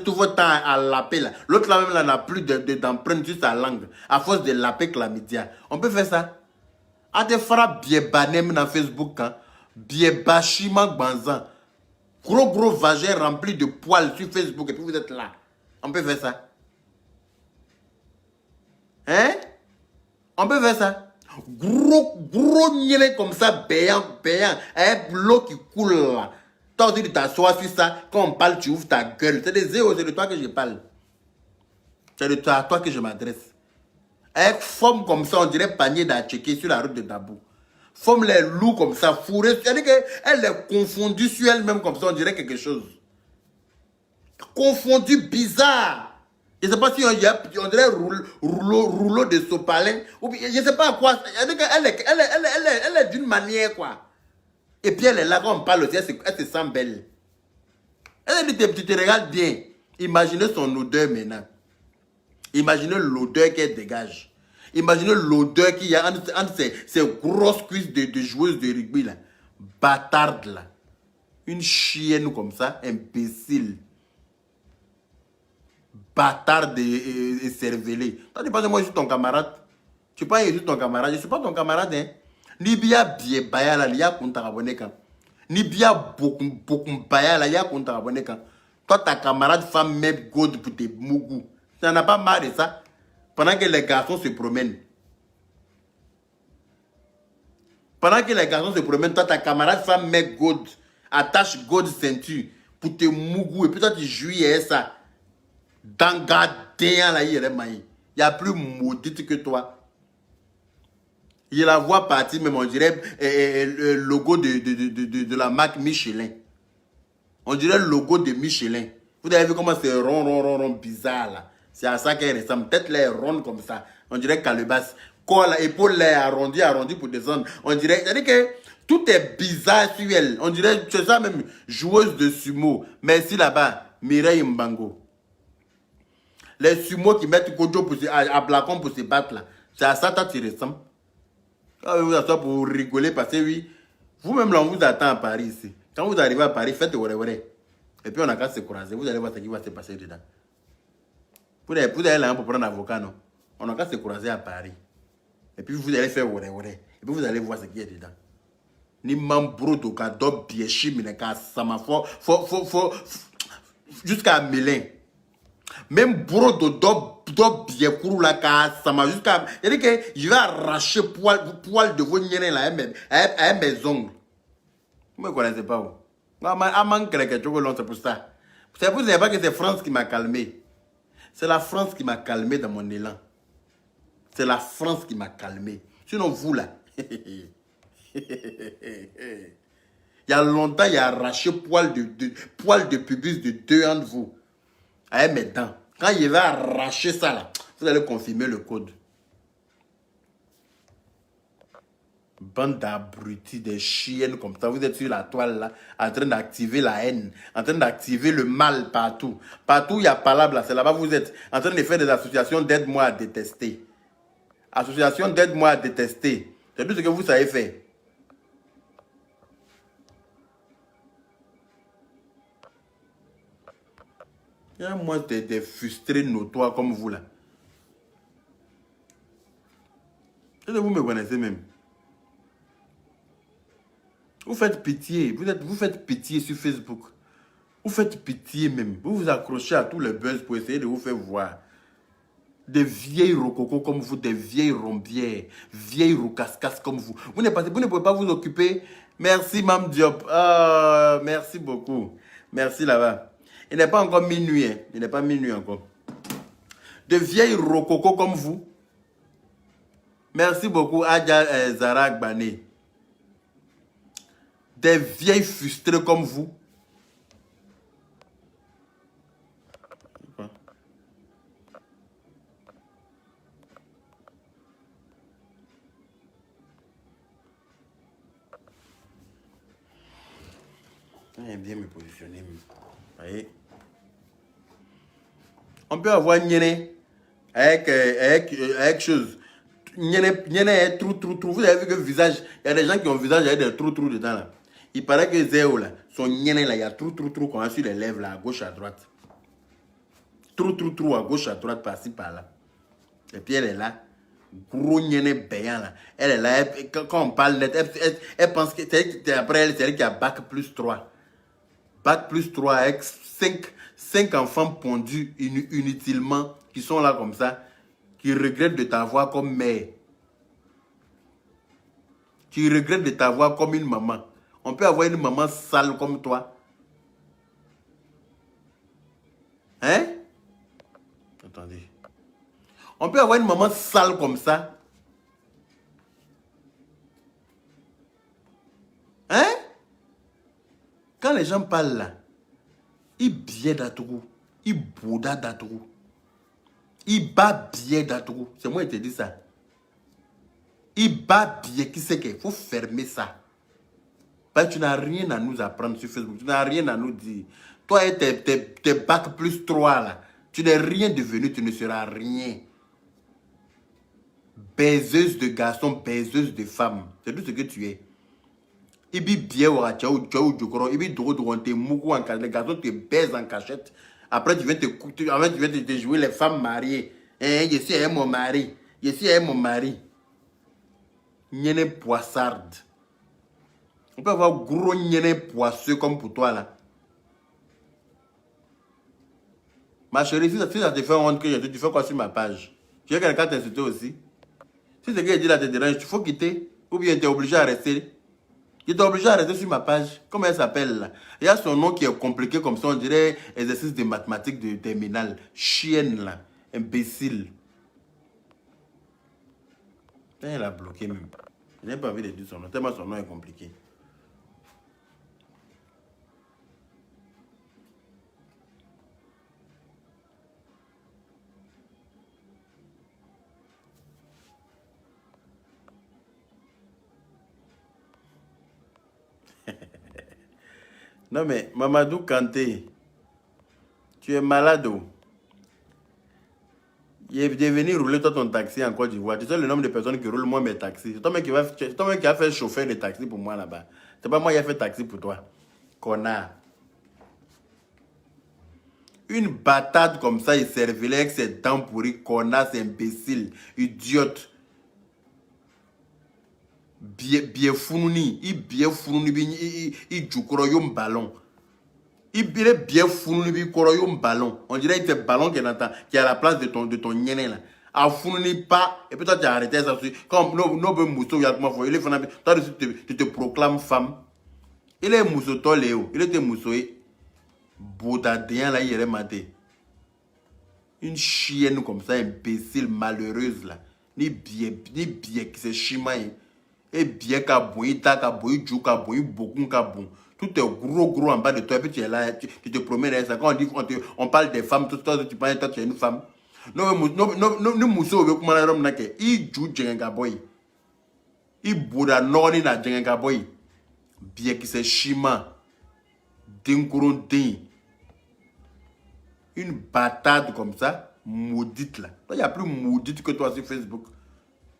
tout votre temps à laper là. L'autre là même là n'a plus d'empreinte sur sa langue. À force de laper chlamydia. On peut faire ça. A des frappes bieba même dans Facebook. Bieba chima banzan. Gros vagin rempli de poils sur Facebook. Et puis vous êtes là. On peut faire ça. Hein? On peut faire ça. Gros niais comme ça, béant. Un l'eau qui coule là. Toi aussi, tu t'assois sur ça. Quand on parle, tu ouvres ta gueule. C'est des zéros, c'est de toi que je parle. C'est de toi, à toi que je m'adresse. Elle forme comme ça, on dirait panier d'Atchéké sur la route de Dabou. Forme les loups comme ça, fourrés. C'est-à-dire qu'elle est confondue sur elle-même comme ça, on dirait quelque chose. Confondue bizarre. Je ne sais pas si on dirait rouleau de sopalin. Ou bien, je ne sais pas à quoi. Elle est d'une manière, quoi. Et puis elle est là, quand on parle aussi, elle se sent belle. Elle dit, tu te regardes bien. Imaginez son odeur maintenant. Imaginez l'odeur qu'elle dégage. Imaginez l'odeur qu'il y a entre ces grosses cuisses de joueuses de rugby, là. Bâtarde, là. Une chienne comme ça, imbécile. Bâtard et cervelé. Toi, tu penses que moi, je suis ton camarade. Tu penses que je suis ton camarade. Je ne suis pas ton camarade, hein. Ni bien bien bayala, il y a compte abonné quand. Ni bien beaucoup bayala, il y a compte abonné quand. Toi, ta camarade femme met God pour tes mougous. Tu n'en as pas marre de ça? Pendant que les garçons se promènent. Pendant que les garçons se promènent, toi, ta camarade femme met God, attache God ceinture pour te mougou. Et puis toi, tu jouis et ça. Dans gardien là, il y a plus maudite que toi. Je la vois partir, même on dirait le logo de la marque Michelin. On dirait le logo de Michelin. Vous avez vu comment c'est rond, bizarre là. C'est à ça qu'elle ressemble. Peut-être elle est ronde comme ça. On dirait calebasse. Corps, épaule est arrondi pour descendre. On dirait, c'est-à-dire que tout est bizarre sur elle. On dirait, c'est ça même, joueuse de sumo. Merci là-bas, Mireille Mbango. Les sumo qui mettent Kojo à Blacon pour se battre là. C'est à ça que tu ressembles. Quand vous asseyez pour rigoler, parce que oui, vous-même là, on vous attend à Paris ici. Quand vous arrivez à Paris, faites ouais. Et puis on a qu'à se croiser. Vous allez voir ce qui va se passer dedans. Vous allez là pour prendre un avocat, non? On a qu'à se croiser à Paris. Et puis vous allez faire ouais. Et puis vous allez voir ce qui est dedans. Ni membro de cadeau biechi, mais qu'à sama faut jusqu'à Mélin. Même bro de do bien courou là qu'à sama jusqu'à. C'est-à-dire que je vais arracher poil de vos niennes là à mes ongles. Vous ne me connaissez pas, vous. C'est pour ça. C'est pour ça que c'est France qui m'a calmé. C'est la France qui m'a calmé dans mon élan. C'est la France qui m'a calmé. Sinon, vous là. Il y a longtemps, il a arraché poil de pubis de 2 ans de vous. Avec mes dents. Quand il va arracher ça là, vous allez confirmer le code. Bande d'abrutis, des chiennes comme ça. Vous êtes sur la toile là, en train d'activer la haine, en train d'activer le mal partout. Partout, il y a palabre là, c'est là-bas vous êtes en train de faire des associations d'aide-moi à détester. Association d'aide-moi à détester. C'est tout ce que vous savez faire. Il y a moins des frustrés notoires comme vous là. Est-ce que vous me connaissez même? Vous faites pitié. Vous faites pitié sur Facebook. Vous faites pitié même. Vous vous accrochez à tous les buzz pour essayer de vous faire voir. Des vieilles rococos comme vous, des vieilles rombières, vieilles rocascas comme vous. Vous ne pouvez pas vous occuper. Merci, Mme Diop. Ah, merci beaucoup. Merci là-bas. Il n'est pas encore minuit. Hein. Il n'est pas minuit encore. De vieilles rococos comme vous. Merci beaucoup, Adja Zara Gbane. Des vieilles frustrées comme vous. J'aime bien me positionner. Voyez. On peut avoir Nyene avec chose. Nyene est trou. Vous avez vu que le visage, il y a des gens qui ont le visage avec des trous dedans là. Il paraît que Zéo là, son Nyene là, il y a trou qu'on a sur les lèvres là, à gauche à droite. Trou à gauche à droite, par-ci par-là. Et puis elle est là. Gros Nyene béant là. Elle est là, quand on parle net, elle pense que après elle, c'est elle qui a bac plus 3. Bac plus 3 avec 5 enfants pondus inutilement, qui sont là comme ça, qui regrettent de t'avoir comme mère. Qui regrettent de t'avoir comme une maman. On peut avoir une maman sale comme toi. Hein? Attendez. On peut avoir une maman sale comme ça. Hein? Quand les gens parlent là, ils biais d'Atourou, ils bouda d'Atourou, ils bat biais d'Atourou. C'est moi qui te dis ça. Ils bat biais, qui sait qu'il faut fermer ça. Parce que tu n'as rien à nous apprendre sur Facebook, tu n'as rien à nous dire. Toi et tes bac plus 3 là, tu n'es rien devenu, tu ne seras rien. Baiseuse de garçons, baiseuse de femmes, c'est tout ce que tu es. Il dit bien, il dit droit, t'es moukou en cachette. Les garçons te baisent en cachette. Après, tu viens te jouer les femmes mariées. Je suis mon mari. Je suis mon mari. Nyene poissarde. On peut avoir gros nyene poisseux comme pour toi là. Ma chérie, si ça te fait honte que tu fais quoi sur ma page? Tu veux quelqu'un t'insulter aussi? Si ce que je dis là te dérange, il faut quitter. Ou bien tu es obligé à rester. Tu es obligé à rester sur ma page. Comment elle s'appelle là? Il y a son nom qui est compliqué comme ça. On dirait exercice de mathématiques de terminale. Chienne là. Imbécile. Elle a bloqué même. Je n'ai pas envie de dire son nom. Tellement son nom est compliqué. Non mais, Mamadou Kanté, tu es malade. Il est venu rouler toi ton taxi en Côte d'Ivoire. Tu sais le nombre de personnes qui roulent moi mes taxis. C'est toi même qui a fait chauffeur de taxi pour moi là-bas. C'est pas moi qui a fait taxi pour toi. Connard. Une batade comme ça, il servirait avec ses dents pourries. Connard, c'est imbécile. Idiote. Bien founouni. Il joue un ballon. Il est bien founouni, il un ballon. On dirait que c'est un ballon qui est à la place de ton nyene là. A founouni pas. Et puis toi, tu as arrêté ça. Comme nos mousseaux, il y a comment faut. Toi, tu te proclames femme. Il est mousseau, toi, Léo. Il était mousseau. Boudadien là, il est maté. Une chienne comme ça, imbécile, malheureuse là. Ni bien qui se chimay. Et bien kabouille, ta kabouille, djou kabouille, beaucoup kabouille. Tout est gros en bas de toi. Et puis tu es là, tu te promènes. Ça, quand on parle des femmes, toi tu parles, toi tu es une femme. Non, mousseau, comment la robe n'a que. Il joue djengaboy. Il bouda noni na djengaboy. Bien qui se chima. Dinkuron din. Une batade comme ça, maudite là. Toi, il n'y a plus maudite que toi sur Facebook.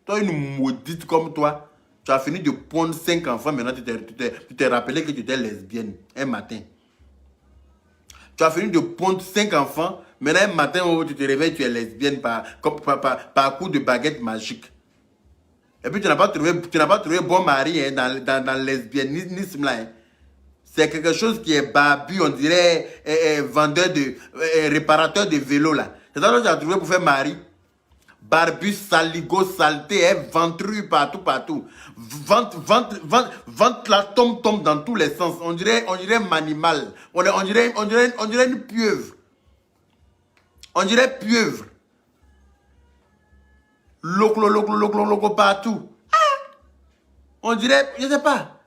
Toi, une maudite comme toi. Tu as fini de pondre 5 enfants, maintenant tu t'es rappelé que tu étais lesbienne un matin. Tu as fini de pondre 5 enfants, maintenant un matin où tu te réveilles, tu es lesbienne par coup de baguette magique. Et puis tu n'as pas trouvé bon mari hein, dans le lesbianisme là. Hein. C'est quelque chose qui est babu, on dirait vendeur réparateur de vélo là. C'est ça que tu as trouvé pour faire mari. Barbu, saligo, saleté, ventru partout. Ventre la tombe dans tous les sens. On dirait un animal. On dirait une pieuvre. On dirait pieuvre. Loco partout. Ah! On dirait, je sais pas.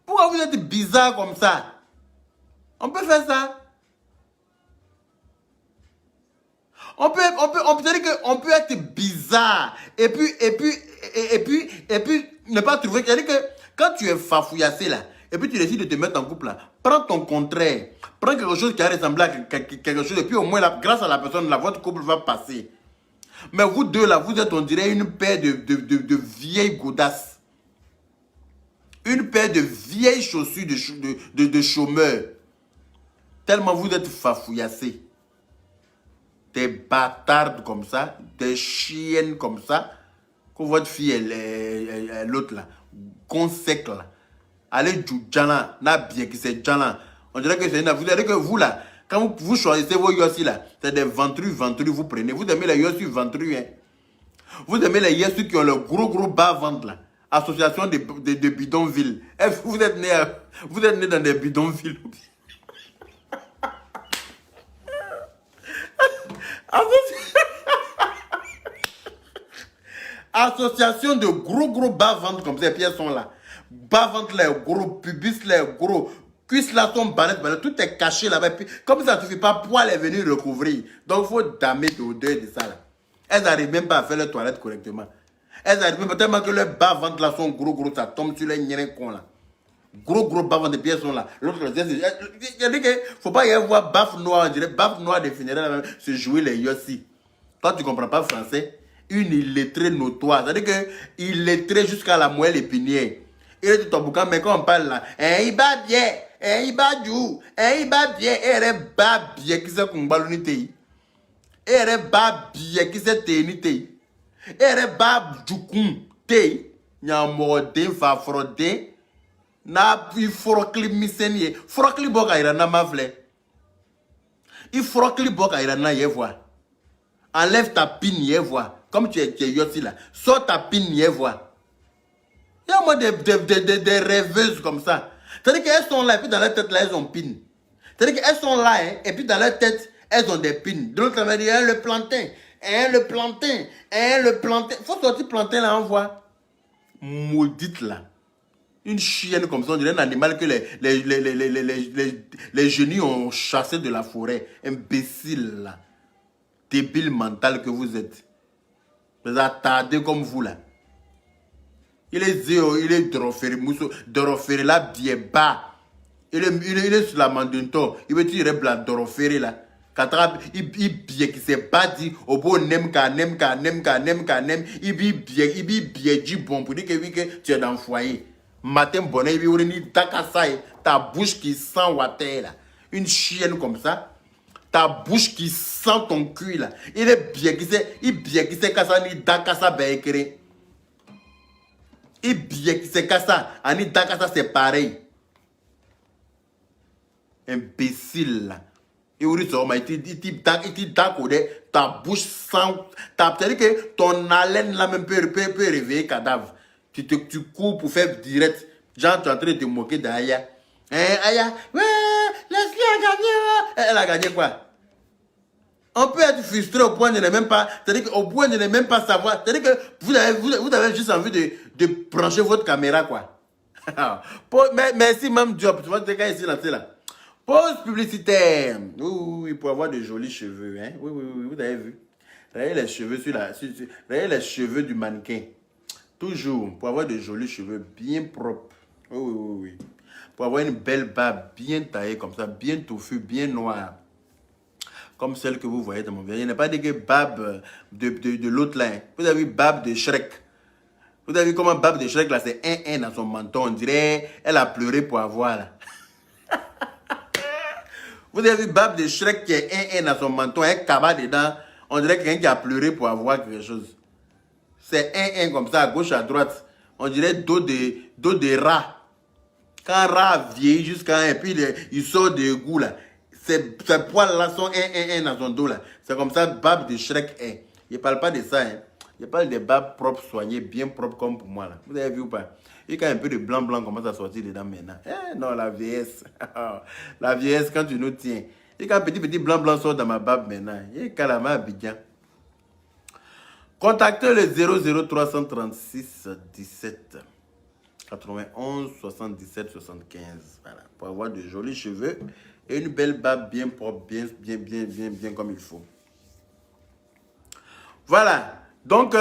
Pourquoi vous êtes bizarre comme ça? On peut faire ça. On peut être bizarre et puis ne pas trouver. C'est-à-dire que quand tu es fafouillassé là, et puis tu décides de te mettre en couple là, prends ton contraire, prends quelque chose qui a ressemblé à quelque chose, et puis au moins là, grâce à la personne là, votre couple va passer. Mais vous deux là, vous êtes, on dirait, une paire de vieilles godasses. Une paire de vieilles chaussures de chômeurs. Tellement vous êtes fafouillassés. Des bâtardes comme ça, des chiennes comme ça, que votre fille, l'autre là, qu'on sec là. Allez, djana, n'a bien qui c'est djana. On dirait que c'est une. Vous dirait que vous là, quand vous choisissez vos yossi là, c'est des ventrus, vous prenez. Vous aimez les yossi ventrus, hein. Vous aimez les yossi qui ont le gros bas ventre là. Association de bidonvilles. Vous êtes né dans des bidonvilles. Association de gros bas ventre comme ces pièces sont là. Bas ventre là, gros pubis là, gros cuisses là sont bannettes, tout est caché là-bas. Comme ça ne suffit pas, poil est venu recouvrir. Donc il faut damer d'odeur de ça là. Elles n'arrivent même pas à faire leur toilette correctement. Elles arrivent même tellement que leurs bas ventre là sont gros, ça tombe sur les niens cons là. Gros bas ventre de pièces sont là. L'autre, il dit que faut pas y avoir baffe noire, on dirait baffe noire des funérailles se jouer les yossi. Toi tu comprends pas français. Une illettrée notoire. C'est-à-dire qu'il lettré jusqu'à la moelle épinière. Il est tout en boucan, mais quand on parle là, il bat bien, il bat du, il bat bien, il est bas bien qui s'est qu'on ballonité. Il est bas bien qui s'est ténité. Il est bas du con, té, Nyamode, fa frauder. Na pi frokli misenye. Frokli boka irana mavle. Il frokli boka irana yevoa. Enlève ta pine yevoa. Comme tu es yoti là. Sors ta pine yevoa. Il y a moi des rêveuses comme ça. C'est-à-dire qu'elles sont là et puis dans leur tête là elles ont pine. C'est-à-dire qu'elles sont là hein, et puis dans leur tête elles ont des pines. De l'autre côté, hein, le plantain. Hein, le plantain. Hein, le plantain. Faut sortir plantain là, on voit. Maudite là. Une chienne comme ça, on dirait un animal que les génies ont chassé de la forêt. Imbécile là. Débile mental que vous êtes. Vous attardez comme vous là. Il est zéro, il est doroféré là, bien bas. Il est sur la mandento. Il veut dire bla doroféré là. Il bien qui s'est bâti au beau nem. Il bien dit bon pour dire que tu es dans le foyer. Matin bonnet, il veut ta bouche qui sent water là. Une chienne comme ça. Ta bouche qui sent ton cul là. Il est bien qui sait kasa ni dakasa beekere. Il bien qui sait kasa ani dakasa c'est pareil. Imbécile là. Il ta bouche sent. C'est-à-dire que ton haleine là même peut réveiller cadavre. Tu cours pour faire direct. Genre, tu es en train de te moquer d'Aya. Hein, Aya, ouais, laisse-la gagner. Elle a gagné quoi? On peut être frustré au point de ne même pas. C'est-à-dire qu'au point de ne même pas savoir. C'est-à-dire que vous avez juste envie de brancher votre caméra, quoi. Merci, Mme Diop. Tu vois, tu es quand ici, là. Pause publicitaire. Oui, pour avoir de jolis cheveux. Hein? Oui, vous avez vu. Regardez les cheveux regardez les cheveux du mannequin. Toujours, pour avoir de jolis cheveux bien propres. Oui. Pour avoir une belle barbe bien taillée comme ça, bien touffue, bien noire. Comme celle que vous voyez dans mon vidéo. Il n'y a pas de barbe de l'autre là. Vous avez vu barbe de Shrek. Vous avez vu comment barbe de Shrek là, c'est un dans son menton. On dirait elle a pleuré pour avoir là. Vous avez vu barbe de Shrek qui est un dans son menton, un cabas dedans. On dirait quelqu'un qui a pleuré pour avoir quelque chose. C'est un comme ça, à gauche, à droite. On dirait dos de rat. Quand un rat vieillit jusqu'à un, et puis il sort de goût là. Ces poils-là sont un dans son dos là. C'est comme ça, barbe de Shrek est. Il ne parle pas de ça. Hein. Il parle de barbe propre, soignée, bien propre comme pour moi là. Vous avez vu ou pas? Et quand un peu de blanc commence à sortir dedans maintenant. Non, la vieillesse. La vieillesse, quand tu nous tiens. Et quand un petit blanc sort dans ma barbe maintenant. Et calama Abidjan. Contactez le 00336 17 91 77 75. Voilà, pour avoir de jolis cheveux et une belle barbe bien propre, bien comme il faut. Voilà. Donc,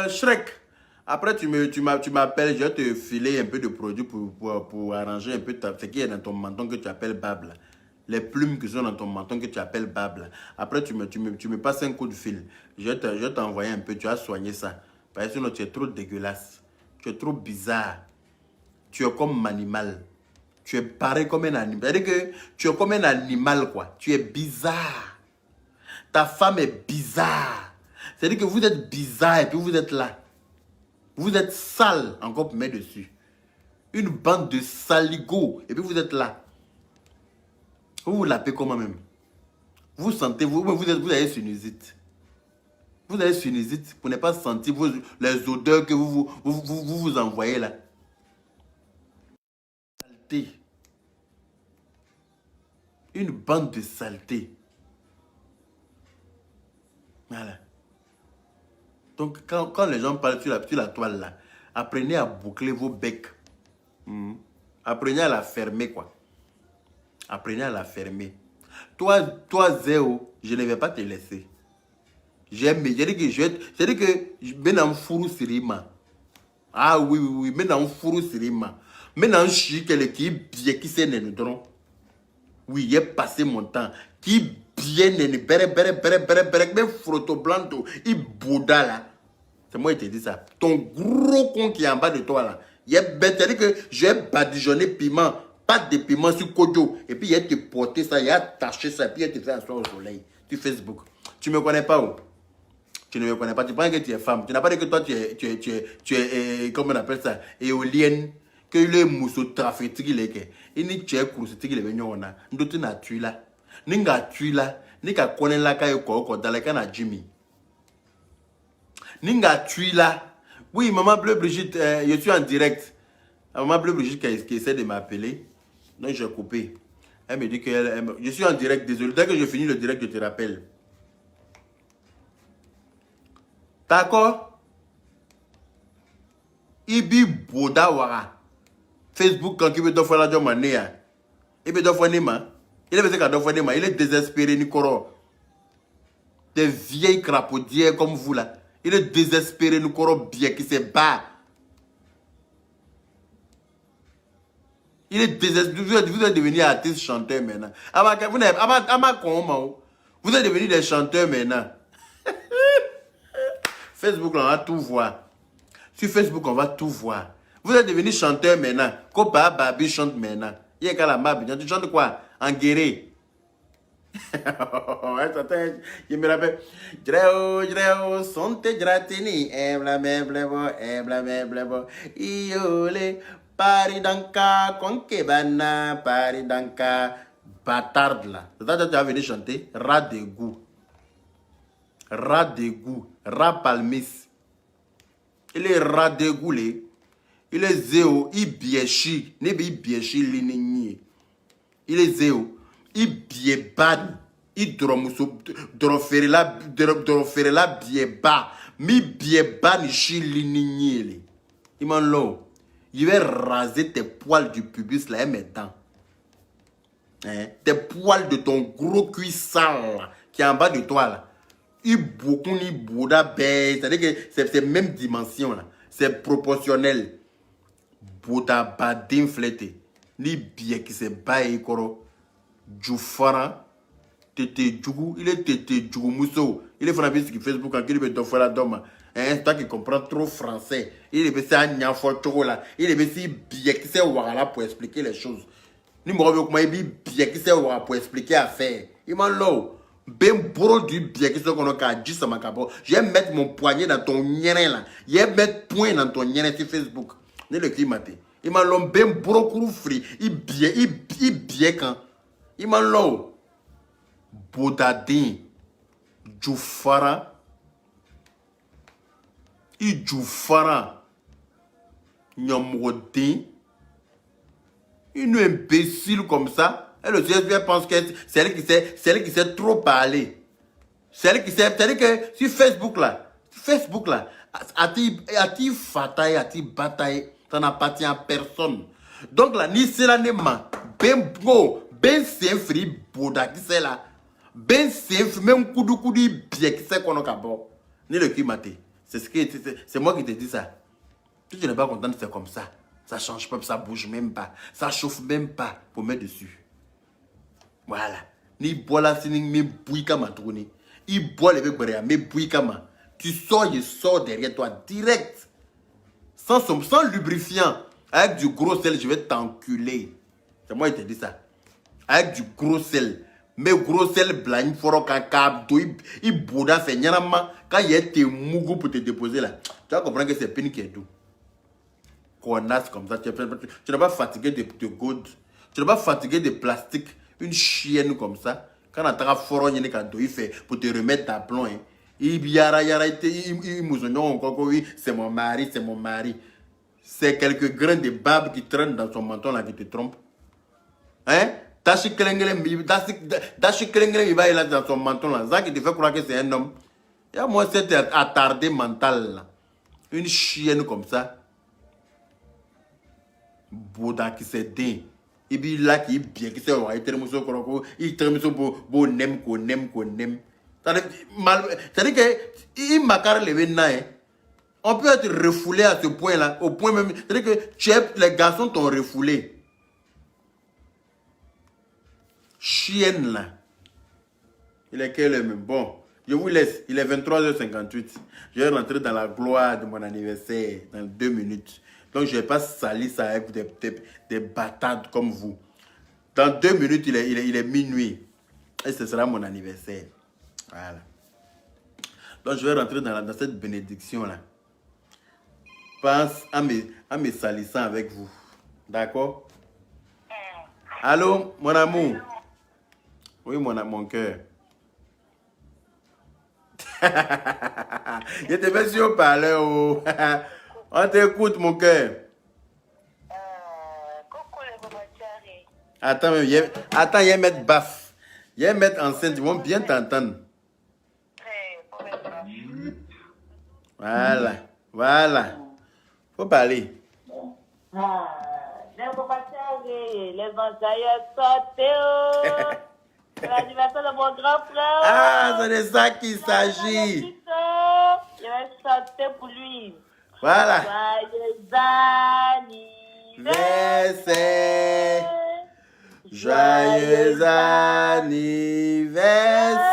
Shrek, après tu m'appelles, je vais te filer un peu de produit pour arranger un peu ce qui est dans ton menton que tu appelles barbe là. Les plumes qui sont dans ton menton que tu appelles barbe là. Après, tu me passes un coup de fil. Je vais t'envoyer un peu, tu as soigné ça. Parce que sinon, tu es trop dégueulasse. Tu es trop bizarre. Tu es comme un animal. Tu es pareil comme un animal. C'est-à-dire que tu es comme un animal, quoi. Tu es bizarre. Ta femme est bizarre. C'est-à-dire que vous êtes bizarre et puis vous êtes là. Vous êtes sale, encore pour mettre dessus. Une bande de saligots. Et puis vous êtes là. Vous l'appelez comment même? Vous sentez, vous avez sinusite. Vous avez sinusite pour ne pas sentir les odeurs que vous envoyez là. Saleté. Une bande de saleté. Voilà. Donc quand les gens parlent sur la toile là, apprenez à boucler vos becs. Apprenez à la fermer quoi. Apprenez à la fermer. Toi Zéo, je ne vais pas te laisser. J'aime, j'ai dit que je vais dans fourou sirima. Ah oui, mais dans fourou sirima. Mais dans chic qui s'est né dron. Oui, j'ai passé mon temps. Qui bien né bere, mais frotto blanco, il bouda là. C'est moi qui te dis ça. Ton gros con qui est en bas de toi là. C'est-à-dire que j'ai badigeonné piment. Pas de piment sur Kojo. Et puis, il a te porté ça, il a attaché ça, et puis il a te fait asseoir au soleil. Sur Facebook. Tu me connais pas où? Tu ne me connais pas, tu penses que tu es femme. Tu n'as pas dit que toi, tu es comment on appelle ça, éolienne, que le mousseau trafic, il est il n'y a pas de il est venu, on a. Nous, tu n'as tué là. Ninga tué là. Ninga connaît la caille dans la canne à Jimmy. Ninga tué là. Oui, maman Bleu Brigitte, je suis en direct. Maman Bleu Brigitte qui essaie de m'appeler. Donc, j'ai coupé. Elle me dit que je suis en direct, désolé. Dès que je finis le direct, je te rappelle. D'accord? Ibi Boda Wara. Facebook, quand il veut faire la job, il veut faire Nima. Il est désespéré, Nicoro. Des vieilles crapaudières comme vous là. Il est désespéré, Nicoro, bien qui se bat. Il est désespéré. Vous êtes devenu artiste chanteur maintenant. Vous êtes devenu des chanteurs maintenant. Facebook, on va tout voir. Sur Facebook, on va tout voir. Vous êtes devenu chanteur maintenant. Kopa Babi chante maintenant. Il y a la Babi. Tu chantes quoi? En guéré. Je me rappelle. Jreo, sonte jratini. Ebla meblebo. Iole. Paridanka, konkebana. Paridanka. Bâtard là. C'est-à-dire tu as venu chanter rat d'égout. Rat d'égout. Rat palmis. Il est rat dégoulé. Il est zéo. Il biechi. Ne bi biechi l'inigné. Il est zéo. Il bieban. Il drofere la bieba. Mi bieban ici l'inigné. Il m'en l'eau. Il va raser tes poils du pubis là et mes dents. Hein? Tes poils de ton gros cuit sale qui est en bas de toi là. Beaucoup ni bouda baisse, c'est-à-dire que c'est même dimension là, c'est proportionnel. Bouda badin flété, ni bien qui se baille koro, Djoufara, Tete Djougou, il est Tete Djougou Mousso, il est frappé sur Facebook quand il veut t'offrir la dame. Un instant qui comprend trop français, il est baissé à Niafo là, il est baissé bien qui sait voilà pour expliquer les choses. Ni moi il bien qui sait voilà pour expliquer à faire. Il m'en l'eau. Ben bro du bien qui se qu'on a dit ça ma cabo. Je vais mettre mon poignet dans ton nien là. Je vais mettre point dans ton nien sur Facebook. Ne le climaté. Il m'a l'homme ben bro courou free. Il bien quand. Il m'a l'homme. Bodadin. Djoufara. Il djoufara. Nyamrodin. Une imbécile comme ça. Et le CSP pense que c'est elle qui sait trop parler. C'est elle qui sait. C'est-à-dire que sur Facebook là, a-t-il fataille, a-t-il bataille, ça n'appartient à personne. Donc là, ni c'est la nema, ben bro, ben c'est un free boda qui c'est là, ben c'est un même coup bien qui c'est qu'on a qu'abord. Ni le climaté. C'est moi qui te dis ça. Si tu n'es pas content, c'est comme ça. Ça change pas, ça bouge même pas, ça chauffe même pas pour mettre dessus. Voilà. Ni bois la sining me bouika ma tournée. Il boit les becs me bouika ma. Tu sors, il sort derrière toi direct. Sans lubrifiant. Avec du gros sel, je vais t'enculer. C'est moi qui te dis ça. Avec du gros sel. Mais gros sel blanc, il faut que il bouda c'est nyarama. Quand il y a tes mougou pour te déposer là, tu vas comprendre que c'est peine qui est doux. Connasse comme ça. Tu n'es pas fatigué de gold. Tu n'es pas fatigué de plastique. Une chienne comme ça, quand on a fort, il fait pour te remettre ta plomb. C'est mon mari, c'est mon mari. C'est quelques grains de barbe qui traînent dans son menton là qui te trompent. Hein? Dashi Klengele, il va là dans son menton là. Ça qui te fait croire que c'est un homme. Il y a moi cette attardé mental là. Une chienne comme ça. Bouda qui s'est dit. Et puis là qui est bien qui s'est il termine pour nem. C'est-à-dire que il m'a carré levé nain. On peut être refoulé à ce point là, au point même. C'est-à-dire que les garçons t'ont refoulé. Chienne là. Il est quelle heure même? Bon, je vous laisse. Il est 23h58. Je vais rentrer dans la gloire de mon anniversaire dans 2 minutes. Donc, je ne vais pas salir ça avec des bâtards comme vous. Dans 2 minutes, il est minuit. Et ce sera mon anniversaire. Voilà. Donc, je vais rentrer dans cette bénédiction-là. Pense à me salissant avec vous. D'accord? Allô, mon amour? Oui, mon cœur. Je te mets sur le parleur. Oh. On t'écoute, mon cœur. Attends, il y a mettre baff. Il y a mettre enceinte. Ils vont bien t'entendre. Voilà. Voilà. Faut parler. Les Antilles sauté. C'est l'anniversaire de mon grand frère. Ah, c'est de ça qu'il s'agit. Je vais sauter pour lui. Voilà. Joyeux anniversaire. Joyeux anniversaire.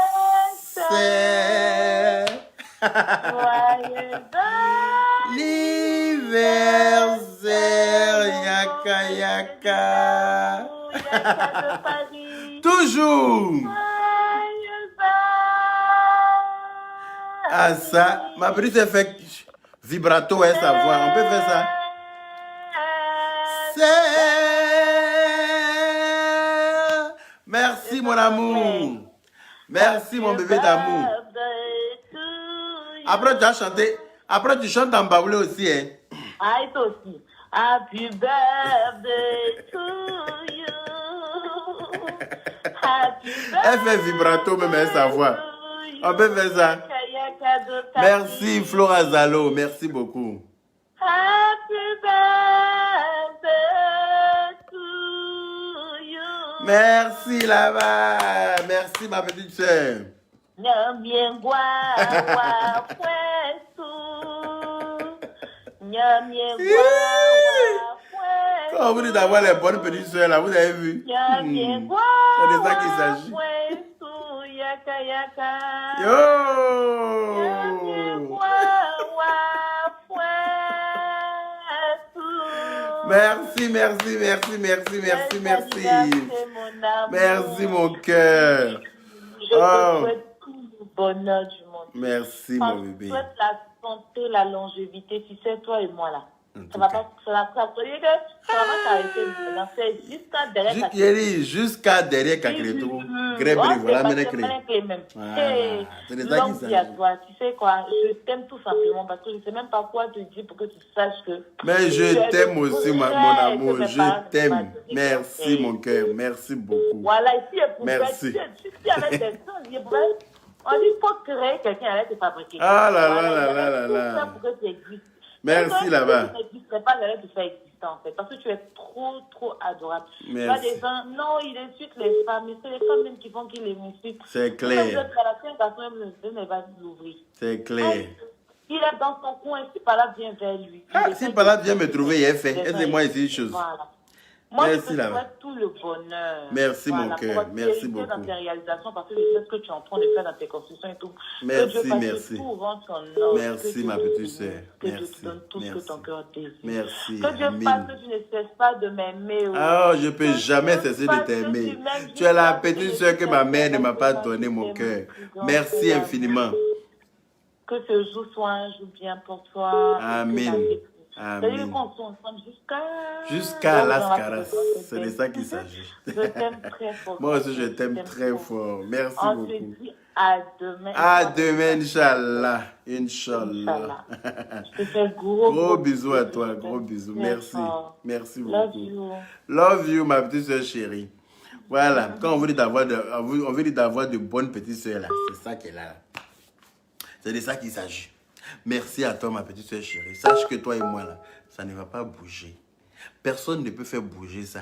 Yaka yaka. de Paris. Toujours. Ah ça, ma petite elle fait vibrato et sa voix. On peut faire ça. Merci mon amour. Merci mon bébé d'amour. Après tu as chanté. Après tu chantes en baoulé aussi hein. Ah, et toi aussi. Happy birthday to you. Happy birthday. Elle fait vibrato même avec sa voix. On peut faire ça. Merci Flora Zalo. Merci beaucoup. Happy birthday to you. Merci là-bas. Merci ma petite soeur. Quand vous dites d'avoir les bonnes petites soeurs là, vous avez vu? C'est de ça qu'il s'agit. Yo! Merci, merci, merci, merci, merci, merci. Merci mon cœur. Je te souhaite tout le bonheur du monde. Merci mon bébé. Je souhaite la santé, la longévité, tu sais, toi et moi là. Ça va pas s'arrêter maintenant. C'est jusqu'à derrière Kakretou. Jusqu'à derrière Kakretou. Grébri, voilà, maintenant. C'est des acquis, ça. Tu sais quoi, je t'aime tout simplement parce que je ne sais même pas quoi te dire pour que tu saches que. Mais je t'aime aussi, mon amour. Je t'aime. Merci, mon cœur. Merci beaucoup. Voilà, ici, merci. Si avec des gens, on dit qu'il faut créer quelqu'un avec te fabriquer. Ah là là là là là là. Pour que tu existes. Merci là-bas. Tu n'existerais pas d'aller te faire exister en fait, parce que tu es trop, trop adorable. Merci. Des gens, non, il insulte les femmes, mais c'est les femmes même qui font qu'il les insulte. C'est clair. La garçon ne va l'ouvrir. C'est clair. Il est dans son coin, si par là, viens vers lui. Ah, si par là, viens me trouver, il est fait. Aide-moi ici une chose. Voilà. Moi, merci, je te souhaite tout le bonheur. Merci, mon cœur. Merci beaucoup. Dans tes réalisations, parce que je sais ce que tu es en train de faire dans tes constructions et tout. Merci, merci. Merci, ma petite soeur. Que Dieu te donne tout ce que ton cœur désire. Merci. Que Dieu fasse que tu ne cesses pas de m'aimer. Ah, je ne peux jamais cesser de t'aimer. Tu es la petite soeur que ma mère ne m'a pas donné, mon cœur. Merci infiniment. Que ce jour soit un jour bien pour toi. Amen. Amen. Jusqu'à Las Caras. C'est de ça qu'il s'agit. Je t'aime très fort. Moi aussi, je t'aime très fort. Merci beaucoup. On se dit à demain. À demain, Inch'Allah. Inch'Allah. Je te fais gros bisous à toi. Gros bisous. Merci. Merci beaucoup. Love you. Love you, ma petite soeur chérie. Voilà. Quand on veut dire d'avoir de bonnes petites soeurs là, c'est ça qu'elle a. C'est de ça qu'il s'agit. Merci à toi, ma petite soeur chérie. Sache que toi et moi, là, ça ne va pas bouger. Personne ne peut faire bouger ça.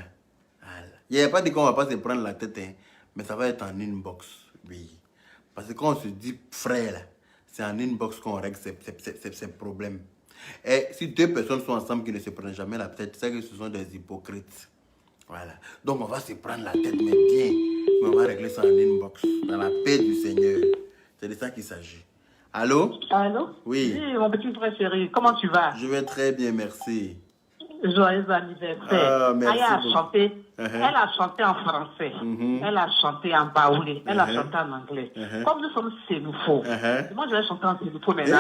Voilà. Il n'y a pas dit qu'on ne va pas se prendre la tête, hein, mais ça va être en inbox. Oui. Parce que quand on se dit frère, là, c'est en inbox qu'on règle ces problèmes. Et si deux personnes sont ensemble qui ne se prennent jamais la tête, c'est que ce sont des hypocrites. Voilà. Donc on va se prendre la tête, mais bien. Mais on va régler ça en inbox, dans la paix du Seigneur. C'est de ça qu'il s'agit. Allô? Allô? Oui. Oui, mon petit frère chéri, comment tu vas? Je vais très bien, merci. Joyeux anniversaire. Ah, merci Aya a beaucoup. chanté. Elle a chanté en français. Elle a chanté en baoulé. Elle a chanté en anglais. Comme nous sommes sénoufos. Moi, je vais chanter en sénoufo maintenant.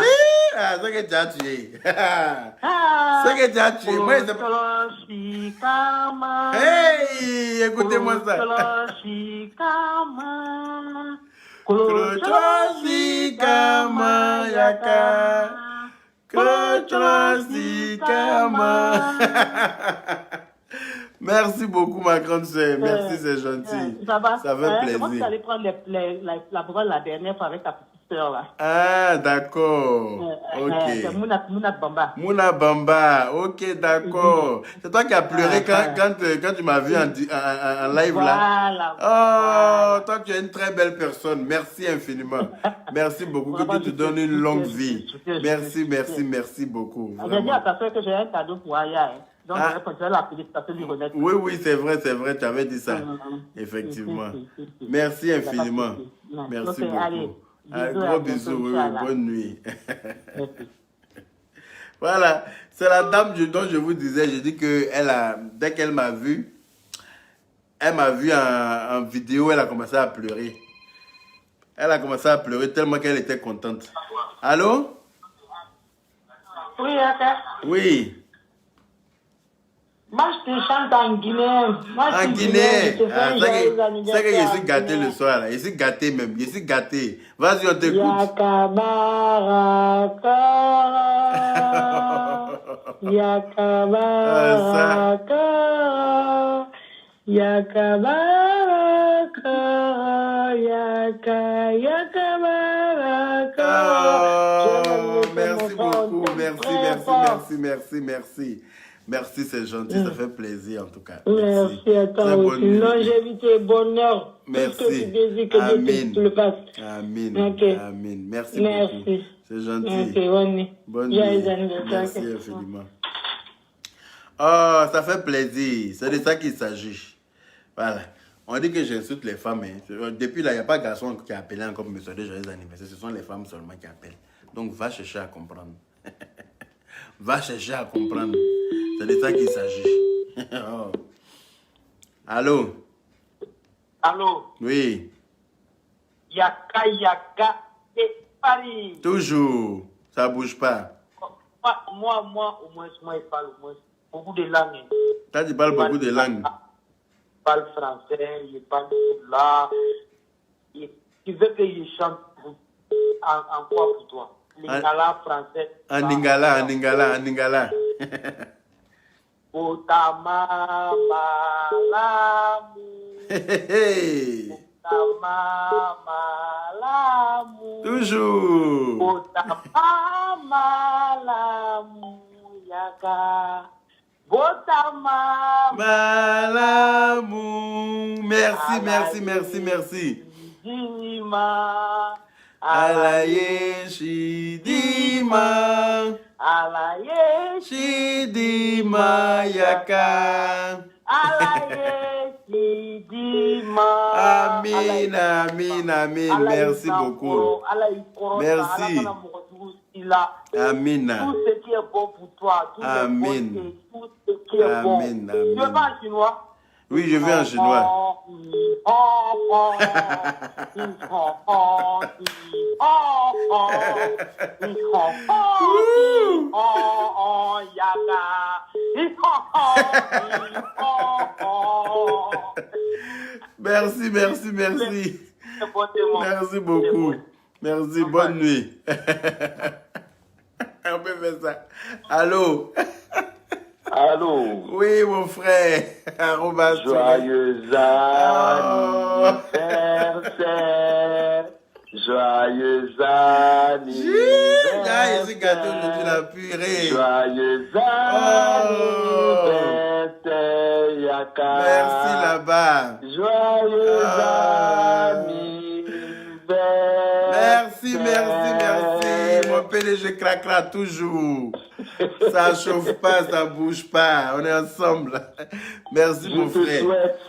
Ah, c'est que tu as tué. Ah, C'est que tu as tué. Moi, je sais pas. Koloshikama. Hey, écoutez-moi ça. Koloshikama. Koloshikama yaka. Koloshikama. Merci beaucoup, ma grande soeur. Merci, c'est gentil. Ça va? Ça fait plaisir. Moi, tu allais prendre la parole la dernière fois avec ta petite soeur là. Ah, d'accord. Ok. C'est Mouna Bamba. Mouna Bamba. Ok, d'accord. C'est toi qui as pleuré quand tu m'as vu en live là. Voilà. Oh, toi, tu es une très belle personne. Merci infiniment. Merci beaucoup. Que Dieu te donne une longue vie. Merci, merci, merci beaucoup. J'ai dit à ta soeur que j'ai un cadeau pour Aya. Donc, je vais continuer la féliciter lui remettre. Oui, oui, c'est vrai, tu avais dit ça. Effectivement. Merci infiniment. Merci beaucoup. Allez, gros bisous, oui, bonne nuit. Voilà, c'est la dame dont je vous disais, je dis que dès qu'elle m'a vu en vidéo, elle a commencé à pleurer. Elle a commencé à pleurer tellement qu'elle était contente. Allô? Oui, ok. Oui. Moi, je te chante en guinéen. En Guinée. C'est que je suis gâté le soir. Là. Je suis gâté même. Je suis gâté. Vas-y, on t'écoute. Yakabaraka. Yakabaraka. Yakabaraka. Yakabaraka. Merci beaucoup. Merci. Merci, c'est gentil, ça fait plaisir en tout cas. Merci à toi aussi. Longévité, bonheur. Merci. Tout ce que tu désires, que Dieu te le fasse. Amen. Okay. Amen. Merci beaucoup. C'est gentil. Ok, bonne nuit. Bonne nuit. Merci infiniment. Oh, ça fait plaisir. C'est de ça qu'il s'agit. Voilà. On dit que j'insulte les femmes. Hein. Depuis là, il n'y a pas de garçon qui a appelé encore pour me souhaiter joyeux anniversaire. Ce sont les femmes seulement qui appellent. Donc, va chercher à comprendre. Va chercher à comprendre. C'est de ça qu'il s'agit. Oh. Allô? Allô? Oui. Yaka et Paris. Toujours. Ça ne bouge pas. Moi, au moins, je parle beaucoup de langues. Toi, tu parles beaucoup de langues. Je parle français, je parle là. Tu veux que je chante en quoi pour toi? Lingala, français. En Lingala. Otama malamu. Otama malamu. Toujours. Otama malamu yaka. Otama malamu. Merci. Dima. Alaye Shidima. Alaye Shidima yaka. Alaye Shidima. Amin. Merci beaucoup. Merci. Amin. Tout ce qui est bon pour toi. Amin. Tout ce qui est bon. Tu veux pas en chinois? Oui, je vais en chinois. Merci. Merci beaucoup. Merci, bonne nuit. On peut faire ça. Allô? Allô? Oui, mon frère. Joyeux anniversaire. Joyeux anniversaire. Je suis gâté aujourd'hui, la purée. Joyeux anniversaire, Yaka. Merci là-bas. Joyeux anniversaire. Merci. Mon PDG cracra toujours. Ça chauffe pas, ça bouge pas. On est ensemble. Merci, mon frère. Je te souhaite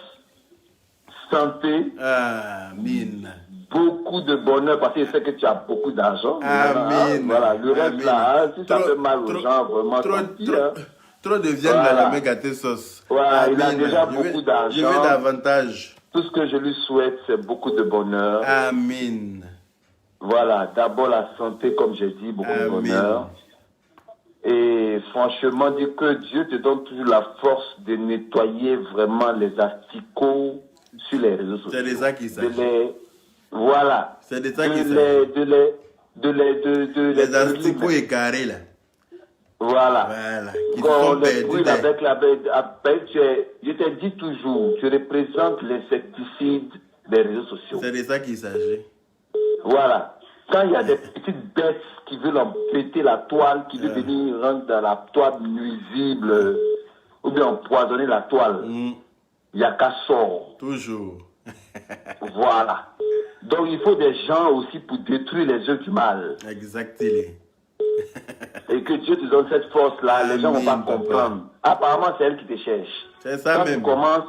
santé. Amin. Beaucoup de bonheur parce que je sais que tu as beaucoup d'argent. Amin. Voilà, le reste là, si ça fait mal aux gens, vraiment, Trop de viande n'a jamais gâté sauce. Voilà, il a Amen. déjà Je veux- beaucoup d'argent. Je veux davantage. Tout ce que je lui souhaite, c'est beaucoup de bonheur. Amen. Voilà, d'abord la santé, comme j'ai dit, beaucoup de Amen. bonheur. Et franchement, dire que Dieu te donne toujours la force de nettoyer vraiment les asticots sur les réseaux sociaux. C'est de ça qu'il s'agit. Voilà. C'est de ça qu'il s'agit. Les asticots écarés là. Voilà. Voilà. Qui Quand sont on les perdus. brûle avec la bête, je te dis toujours, tu représentes l'insecticide des réseaux sociaux. C'est de ça qu'il s'agit. Voilà. Quand il y a des petites bêtes qui veulent empêter la toile, qui veulent venir rendre la toile nuisible, ou bien empoisonner la toile, il n'y a qu'à sortir. Toujours. Voilà. Donc il faut des gens aussi pour détruire les œuvres du mal. Exactement. Et que Dieu te donne cette force-là, les gens ne vont pas Amen, papa. comprendre. Apparemment, c'est elle qui te cherche. C'est ça Quand même. tu commences,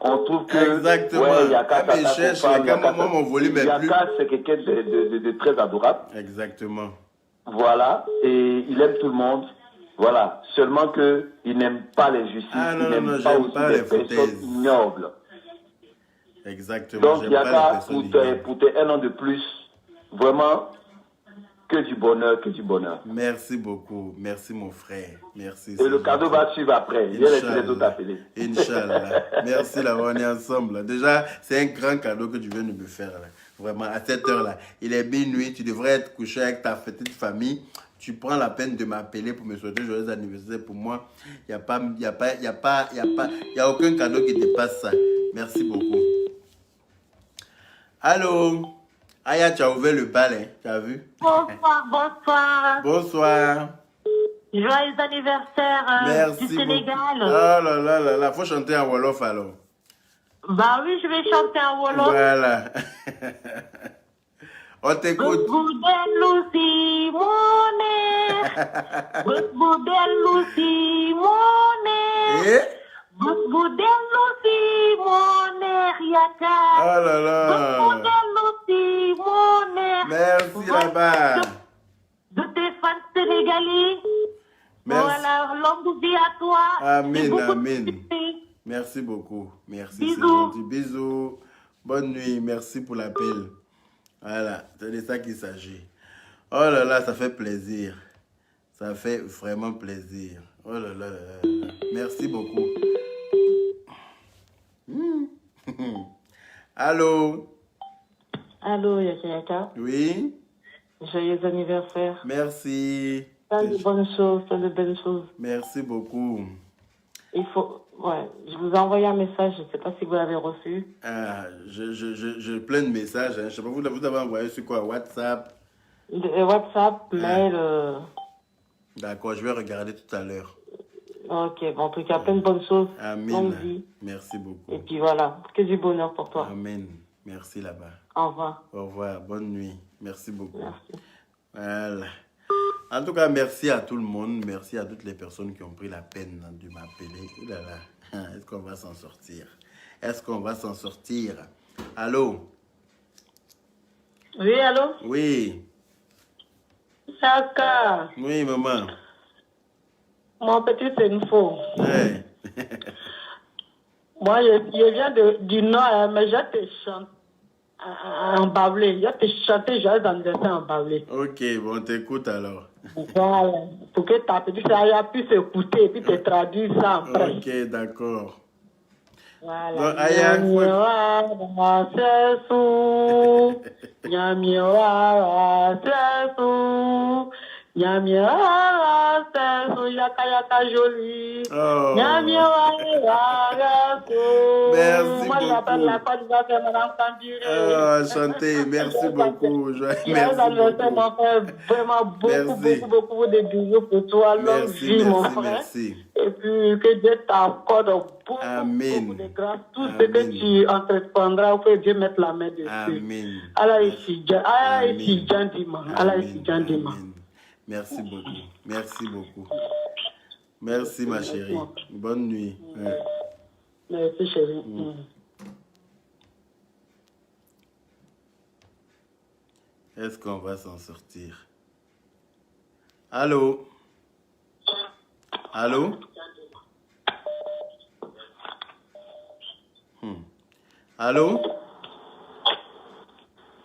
on trouve que Exactement. ouais, il y a qu'à Elle me cherche, il y a qu'à moi, mon volume est plus. c'est quelqu'un de très adorable. Exactement. Voilà. Et il aime tout le monde. Voilà. Seulement que il n'aime pas les justices. Ah non, il n'aime non, pas j'aime aussi pas les les personnes foutaises. ignobles. Exactement. Donc, il J'aime y a pas les qu'à, personnes pour ignobles. tes un an de plus, vraiment, que du bonheur, que du bonheur. Merci beaucoup. Merci mon frère. Merci. Et le cadeau va suivre après. Viens laisser les autres appeler. Inch'Allah. Merci là, on est ensemble. Là. Déjà, c'est un grand cadeau que tu viens de me faire. Là. Vraiment, à cette heure-là. Il est minuit, tu devrais être couché avec ta petite famille. Tu prends la peine de m'appeler pour me souhaiter joyeux anniversaire. Pour moi, il n'y a aucun cadeau qui dépasse ça. Merci beaucoup. Allô? Aya, tu as ouvert le bal, hein? Tu as vu? Bonsoir, bonsoir. Bonsoir. Joyeux anniversaire Merci du Sénégal. beaucoup. Oh là là là là, faut chanter en Wolof alors. Bah oui, je vais chanter en Wolof. Voilà. On t'écoute. Boudel si monnaie. Boudel si monnaie. Et? Boudel si monnaie, Riaka. Oh là là. Boudel si monnaie. Merci là-bas. De tes fans sénégalais. Merci. Voilà, longue vie à toi. Amen, Et beaucoup de amen. succès. Merci beaucoup. Merci. Bisous. C'est gentil. Bisous. Bonne nuit. Merci pour l'appel. Voilà, c'est de ça qu'il s'agit. Oh là là, ça fait plaisir. Ça fait vraiment plaisir. Oh là là là là. Merci beaucoup. Allô? Allô, Yaka. Oui? Joyeux anniversaire. Merci. Plein de bonnes choses, plein de belles choses. Merci beaucoup. Il faut... Ouais, je vous ai envoyé un message, je ne sais pas si vous l'avez reçu. Ah, je plein de messages. Hein. Je sais pas, vous avez envoyé sur quoi? WhatsApp? WhatsApp, mail... D'accord, je vais regarder tout à l'heure. Ok, bon, en tout cas, plein de bonnes choses. Amen. Longue vie. Merci beaucoup. Et puis voilà, que du bonheur pour toi. Amen. Merci là-bas. Au revoir. Au revoir. Bonne nuit. Merci beaucoup. Merci. Voilà. En tout cas, merci à tout le monde. Merci à toutes les personnes qui ont pris la peine de m'appeler. Oh là là. Est-ce qu'on va s'en sortir? Est-ce qu'on va s'en sortir? Allô? Oui, allô? Oui. Chaka, Oui, maman. mon petit Senfo. Ouais. Moi, je viens du Nord, hein, mais je te chante en bablé. Je te chanter joyeux anniversaire en bablé. Ok, bon, on t'écoute alors. Voilà. Pour que ta petite fille puisse écouter et puis te traduire ça après. Ok, d'accord. Voilà. Donc, Aya, Yaka yaka joli. Oh. Merci Merci Moi, j'appelle la beaucoup. Côte d'Ivoire, c'est Madame Kandiri. Oh, chanté. Merci beaucoup. Merci Merci anniversaire, beaucoup. mon frère. Vraiment Merci. beaucoup de bisous pour toi. Longue Merci, vie, mon merci, frère. merci. Et puis, que Dieu t'accorde beaucoup Amen. de grâce. Tout ce Amen. que tu entreprendras, que Dieu mette la main dessus. Amen. Allah ici, Amen. Djandima. Allah ici, Djandima. Amen. Merci beaucoup. Merci beaucoup. Merci, ma chérie. Bonne nuit. Ouais. Merci, chérie. Est-ce qu'on va s'en sortir? Allô? Allô? Allô?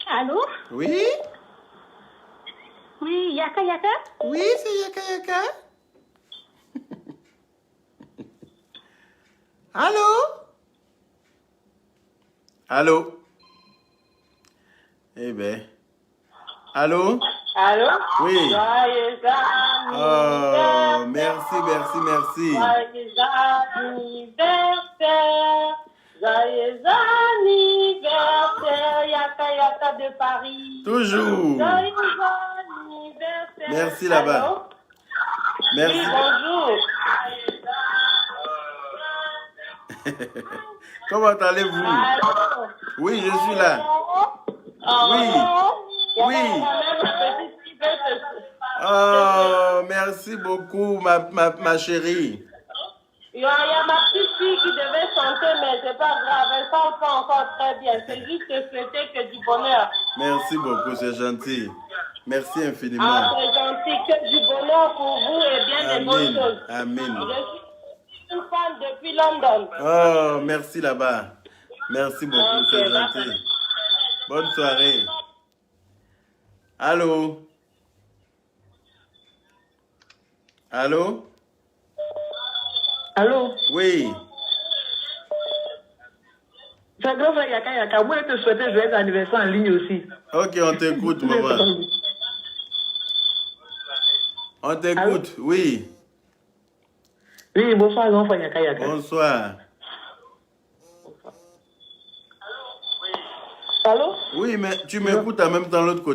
Allô? Oui? Oui, Yaka Yaka? Oui, c'est Yaka Yaka. Allô? Allô? Eh ben. Allô? Allô? Oui. Joyeux anniversaire. Oh, merci. Joyeux anniversaire. Joyeux anniversaire. Yaka Yaka de Paris. Toujours. Joyeux anniversaire. Merci là-bas. Allô? Merci. Oui, bonjour. Comment allez-vous? Allô? Oui, je suis là. Oui. Oh, merci beaucoup, ma chérie. Il y a ma petite fille qui devait chanter, mais c'est pas grave, elle chante pas encore très bien. C'est juste que souhaiter que du bonheur. Merci beaucoup, c'est gentil. Merci infiniment. Ah, c'est gentil, que du bonheur pour vous et bien des bonnes choses. Amen. Je suis une fan depuis London. Oh, merci là-bas. Merci beaucoup, Ok, c'est d'accord. gentil. Bonne soirée. Allô? Allô? Allô? Oui. C'est grand frère Yaka Yaka. Moi, je te souhaite joyeux anniversaire en ligne aussi. Ok, on t'écoute, maman. On t'écoute, oui. Oui, bonsoir, grand frère Yaka Yaka. Bonsoir. Allô? Oui, mais tu m'écoutes en même temps de l'autre côté.